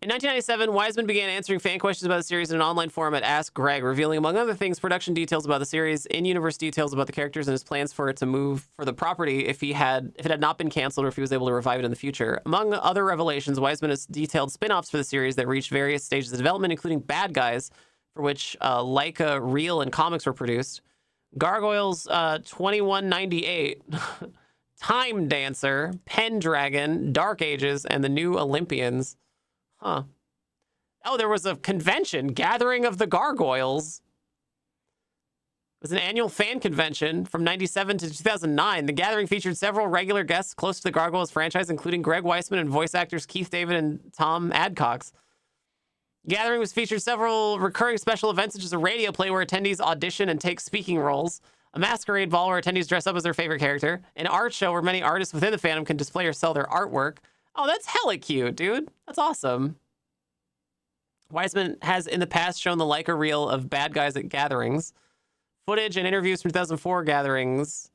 Speaker 2: In 1997, Wiseman began answering fan questions about the series in an online forum at Ask Greg, revealing, among other things, production details about the series, in-universe details about the characters, and his plans for it to move for the property if it had not been canceled or if he was able to revive it in the future. Among other revelations, Wiseman has detailed spin-offs for the series that reached various stages of development, including Bad Guys, for which Leica reel and comics were produced, Gargoyles 2198, Time Dancer, Pendragon, Dark Ages, and the New Olympians. Huh. Oh, there was a convention, Gathering of the Gargoyles. It was an annual fan convention from 97 to 2009. The gathering featured several regular guests close to the Gargoyles franchise, including Greg Weisman and voice actors Keith David and Tom Adcox. Gathering was featured several recurring special events, such as a radio play where attendees audition and take speaking roles, A masquerade ball where attendees dress up as their favorite character. An art show where many artists within the fandom can display or sell their artwork. Oh, that's hella cute, dude. That's awesome. Wiseman has in the past shown the Leica reel of bad guys at gatherings. Footage and interviews from 2004 gatherings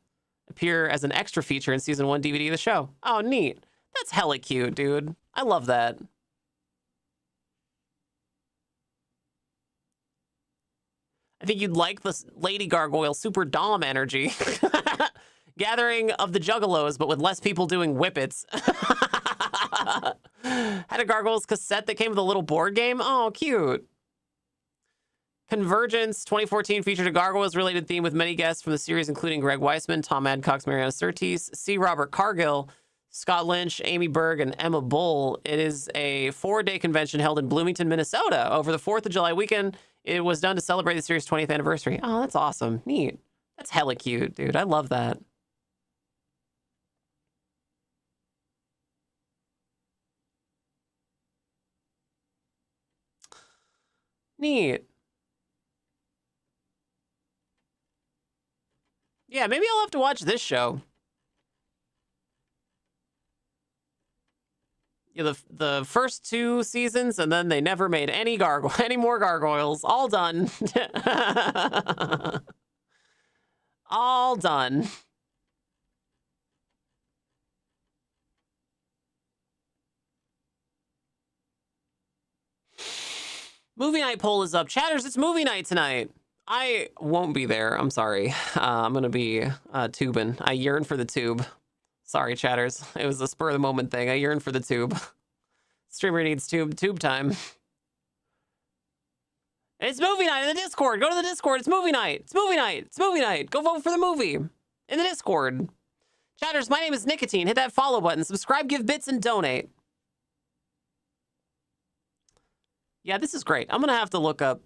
Speaker 2: appear as an extra feature in season 1 DVD of the show. Oh, neat. That's hella cute, dude. I love that. I think you'd like this Lady Gargoyle Super Dom energy. Gathering of the Juggalos, but with less people doing whippets. Had a Gargoyles cassette that came with a little board game. Oh, cute. Convergence 2014 featured a Gargoyles-related theme with many guests from the series, including Greg Weisman, Tom Adcox, Mariana Surtees, C. Robert Cargill, Scott Lynch, Amy Berg, and Emma Bull. It is a 4-day convention held in Bloomington, Minnesota. Over the 4th of July weekend, it was done to celebrate the series' 20th anniversary. Oh, that's awesome. Neat. That's hella cute, dude. I love that. Neat. Yeah, maybe I'll have to watch this show. Yeah, the first 2 seasons, and then they never made any more gargoyles. All done. All done. Movie night poll is up. Chatters, it's movie night tonight. I won't be there. I'm sorry. I'm going to be tubing. I yearn for the tube. Sorry, chatters. It was a spur of the moment thing. I yearn for the tube. Streamer needs tube time. It's movie night in the Discord. Go to the Discord. It's movie night. It's movie night. It's movie night. Go vote for the movie in the Discord. Chatters, my name is Nicotine. Hit that follow button. Subscribe, give bits, and donate. Yeah, this is great. I'm going to have to look up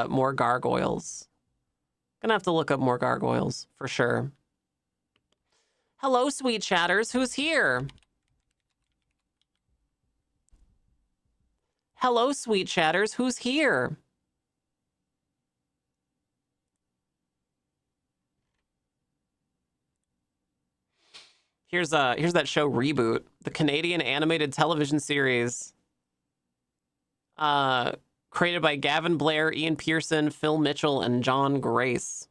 Speaker 2: more gargoyles. Gonna have to look up more gargoyles for sure. Hello, sweet chatters. Who's here? Hello, sweet chatters. Who's here? Here's that show Reboot, the Canadian animated television series. Created by Gavin Blair, Ian Pearson, Phil Mitchell, and John Grace.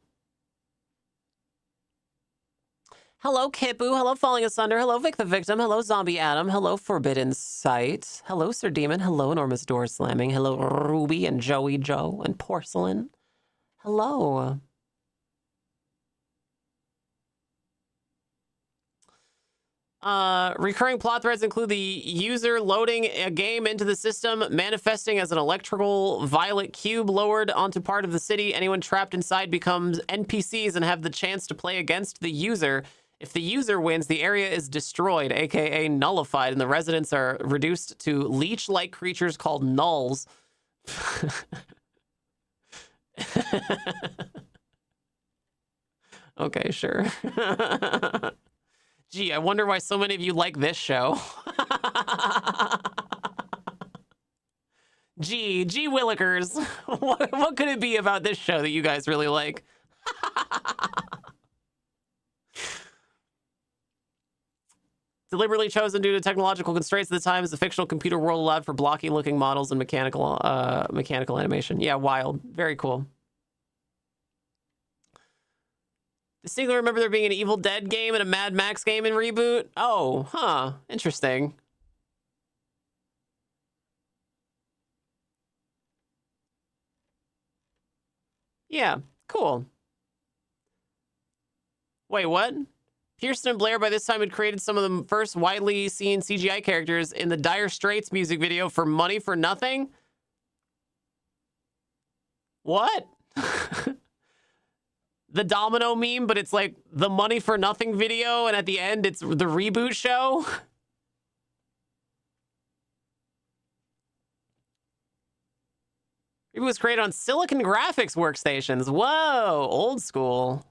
Speaker 2: Hello, Kipu. Hello, Falling Asunder. Hello, Vic the Victim. Hello, Zombie Adam. Hello, Forbidden Sight. Hello, Sir Demon. Hello, Enormous Door Slamming. Hello, Ruby and Joey Joe and Porcelain. Hello. Recurring plot threads include the user loading a game into the system, manifesting as an electrical violet cube lowered onto part of the city. Anyone trapped inside becomes NPCs and have the chance to play against the user. If the user wins, the area is destroyed, aka nullified, and the residents are reduced to leech-like creatures called nulls. Okay, sure. Gee, I wonder why so many of you like this show. Gee Willikers. What could it be about this show that you guys really like? Deliberately chosen due to technological constraints at the time as the fictional computer world allowed for blocky-looking models and mechanical animation. Yeah, wild. Very cool. Distinctly remember there being an Evil Dead game and a Mad Max game in Reboot. Oh, huh. Interesting. Yeah, cool. Wait, what? Pearson and Blair by this time had created some of the first widely seen CGI characters in the Dire Straits music video for Money for Nothing? What? The domino meme, but it's like the Money for Nothing video, and at the end, it's the Reboot show. It was created on Silicon Graphics workstations. Whoa, old school.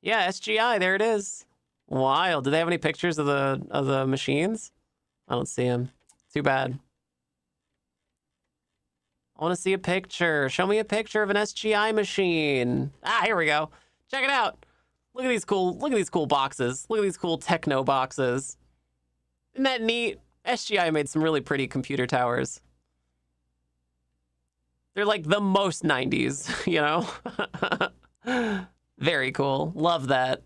Speaker 2: Yeah, SGI, there it is. Wild. Do they have any pictures of the machines? I don't see them. Too bad. I want to see a picture. Show me a picture of an SGI machine. Ah, here we go. Check it out. Look at these cool boxes. Look at these cool techno boxes. Isn't that neat? SGI made some really pretty computer towers. They're like the most 90s, you know? Very cool. Love that.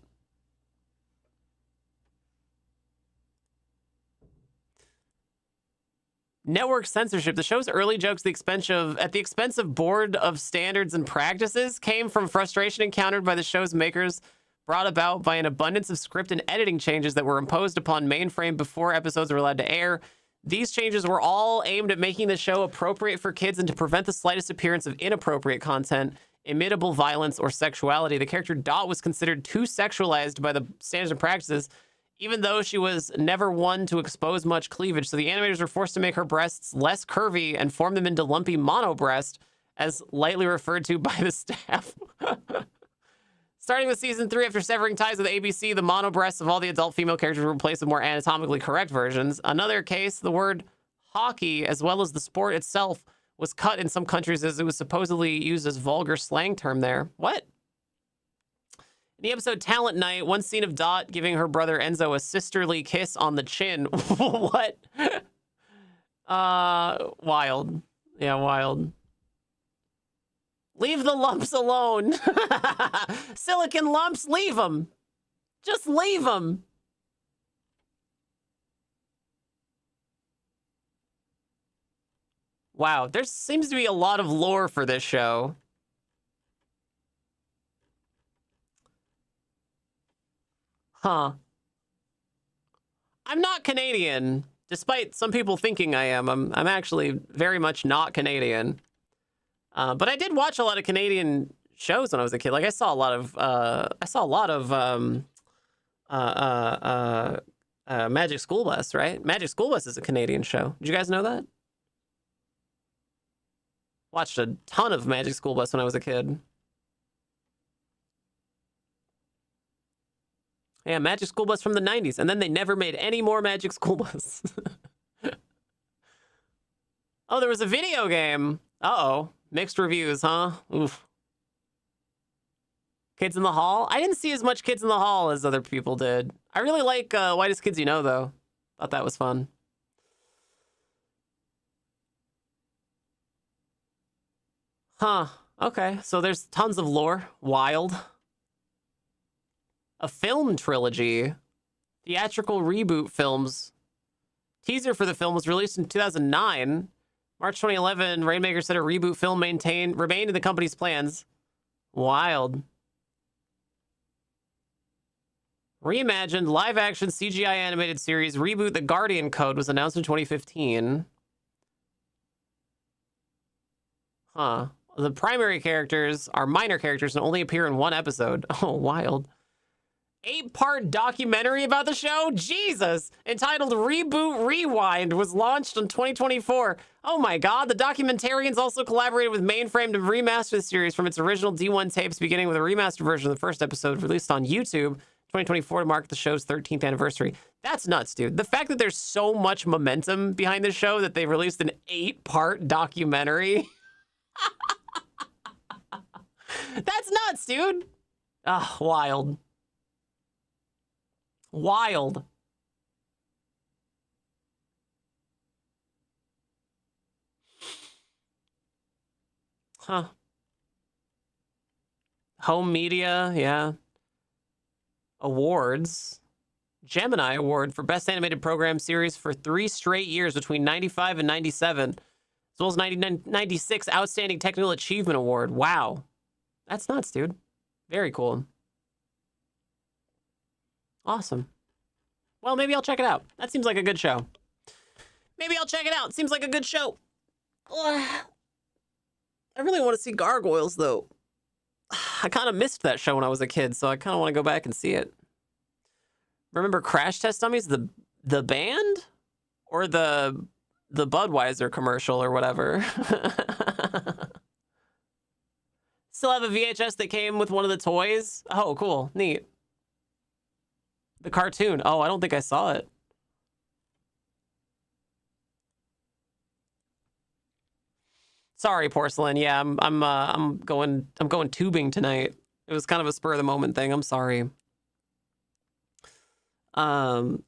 Speaker 2: Network censorship. The show's early jokes at the expense of board of standards and practices came from frustration encountered by the show's makers, brought about by an abundance of script and editing changes that were imposed upon Mainframe before episodes were allowed to air. These changes were all aimed at making the show appropriate for kids and to prevent the slightest appearance of inappropriate content, imitable violence, or sexuality. The character Dot was considered too sexualized by the standards and practices, even though she was never one to expose much cleavage. So the animators were forced to make her breasts less curvy and form them into lumpy mono breast, as lightly referred to by the staff. Starting with season 3, after severing ties with ABC, the mono breasts of all the adult female characters were replaced with more anatomically correct versions. Another case, the word hockey, as well as the sport itself, was cut in some countries as it was supposedly used as vulgar slang term there. What? In the episode Talent Night, one scene of Dot giving her brother Enzo a sisterly kiss on the chin. What? Wild. Yeah, wild. Leave the lumps alone. Silicon lumps, leave them. Just leave them. Wow, there seems to be a lot of lore for this show. Huh. I'm not Canadian, despite some people thinking I am. I'm actually very much not Canadian. But I did watch a lot of Canadian shows when I was a kid. Like I saw a lot of Magic School Bus, right? Magic School Bus is a Canadian show. Did you guys know that? Watched a ton of Magic School Bus when I was a kid. Yeah, Magic School Bus from the 90s. And then they never made any more Magic School Bus. Oh, there was a video game. Uh-oh. Mixed reviews, huh? Oof. Kids in the Hall? I didn't see as much Kids in the Hall as other people did. I really like Whitest Kids You Know, though. Thought that was fun. Huh. Okay, so there's tons of lore. Wild. A film trilogy. Theatrical reboot films. Teaser for the film was released in 2009. March 2011, Rainmaker said a reboot film remained in the company's plans. Wild. Reimagined live-action CGI animated series reboot The Guardian Code was announced in 2015. Huh. The primary characters are minor characters and only appear in one episode. Oh, wild. 8-part documentary about the show? Jesus! Entitled Reboot Rewind was launched in 2024. Oh my god, the documentarians also collaborated with Mainframe to remaster the series from its original D1 tapes, beginning with a remastered version of the first episode released on YouTube 2024 to mark the show's 13th anniversary. That's nuts, dude. The fact that there's so much momentum behind the show that they released an 8-part documentary. That's nuts, dude. Ah, wild. Wild. Huh. Home media, yeah. Awards. Gemini Award for Best Animated Program Series for 3 straight years between 95 and 97. As well as 96 Outstanding Technical Achievement Award. Wow. That's nuts, dude. Very cool. Awesome. Well, maybe I'll check it out. That seems like a good show. Maybe I'll check it out. Seems like a good show. Ugh. I really want to see Gargoyles, though. I kind of missed that show when I was a kid, so I kind of want to go back and see it. Remember Crash Test Dummies, the band? Or the Budweiser commercial or whatever? Still have a VHS that came with one of the toys? Oh, cool. Neat. The cartoon. Oh, I don't think I saw it. Sorry, Porcelain. Yeah, I'm going tubing tonight. It was kind of a spur of the moment thing. I'm sorry. Going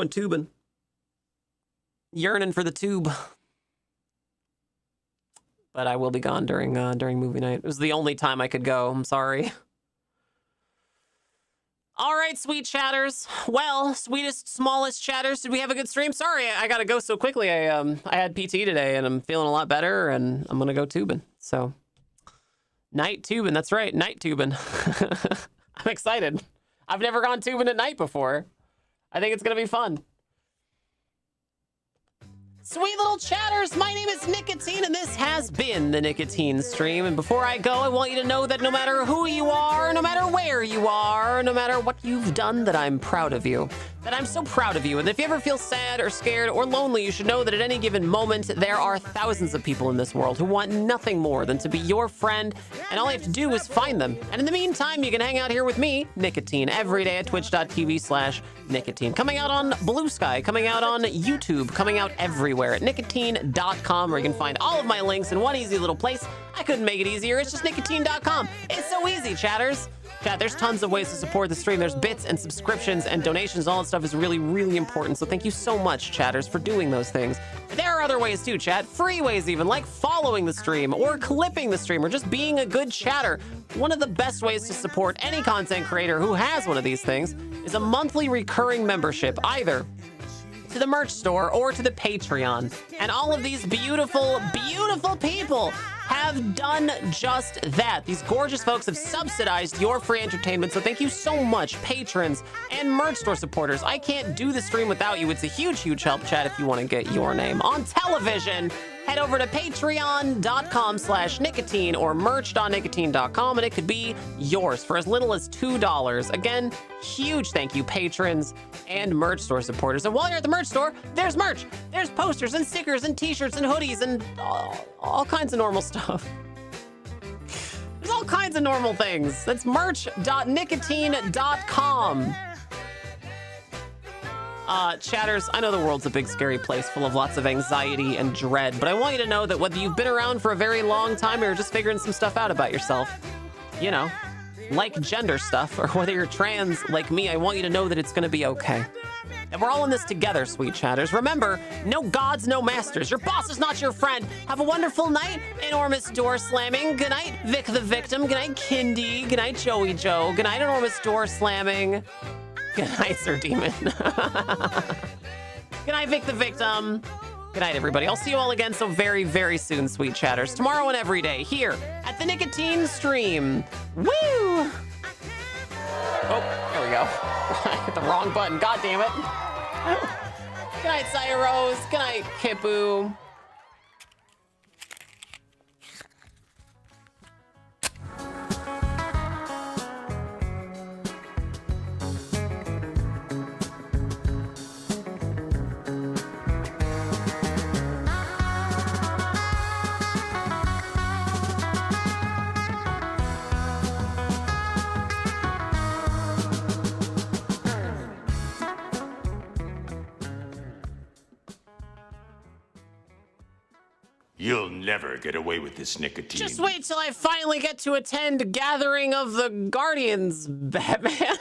Speaker 2: tubing. Yearning for the tube. But I will be gone during movie night. It was the only time I could go. I'm sorry. All right, sweet chatters. Well, sweetest, smallest chatters, did we have a good stream? Sorry, I gotta go so quickly. I had PT today, and I'm feeling a lot better, and I'm gonna go tubing. So, night tubing. That's right, night tubing. I'm excited. I've never gone tubing at night before. I think it's gonna be fun. Sweet little chatters, my name is Nicotine, and this has been the Nicotine Stream. And before I go, I want you to know that no matter who you are, no matter where you are, no matter what you've done, that I'm proud of you. That I'm so proud of you. And if you ever feel sad or scared or lonely, you should know that at any given moment, there are thousands of people in this world who want nothing more than to be your friend. And all you have to do is find them. And in the meantime, you can hang out here with me, Nicotine, every day at twitch.tv/Nicotine. Coming out on Blue Sky, coming out on YouTube, coming out everywhere at nicotine.com, where you can find all of my links in one easy little place. I couldn't make it easier. It's just nicotine.com. It's so easy, chatters. Chat, there's tons of ways to support the stream. There's bits and subscriptions and donations. All that stuff is really, really important. So thank you so much, chatters, for doing those things. But there are other ways too, chat. Free ways even, like following the stream or clipping the stream or just being a good chatter. One of the best ways to support any content creator who has one of these things is a monthly recurring membership, either to the merch store or to the Patreon. And all of these beautiful, beautiful people have done just that. These gorgeous folks have subsidized your free entertainment, so thank you so much, patrons and merch store supporters. I can't do the stream without you. It's a huge, huge help, chat, if you want to get your name on television. Head over to patreon.com/nicotine or merch.nicotine.com, and it could be yours for as little as $2. Again, huge thank you, patrons and merch store supporters. And while you're at the merch store, there's merch. There's posters and stickers and t-shirts and hoodies and all kinds of normal stuff. There's all kinds of normal things. That's merch.nicotine.com. Chatters, I know the world's a big, scary place full of lots of anxiety and dread, but I want you to know that whether you've been around for a very long time or you're just figuring some stuff out about yourself, you know, like gender stuff, or whether you're trans like me, I want you to know that it's going to be okay. And we're all in this together, sweet chatters. Remember, no gods, no masters. Your boss is not your friend. Have a wonderful night. Enormous door slamming. Good night, Vic the victim. Good night, Kindy. Good night, Joey Joe. Good night, enormous door slamming. Good night, Sir Demon. Good night, Vic the victim. Good night, everybody. I'll see you all again so very, very soon, sweet chatters. Tomorrow and every day here at the Nicotine Stream. Woo! Oh, there we go. I hit the wrong button. God damn it. Good night, Saya Rose. Good night, Kipu.
Speaker 4: You'll never get away with this, Nicotine.
Speaker 2: Just wait till I finally get to attend Gathering of the Guardians, Batman.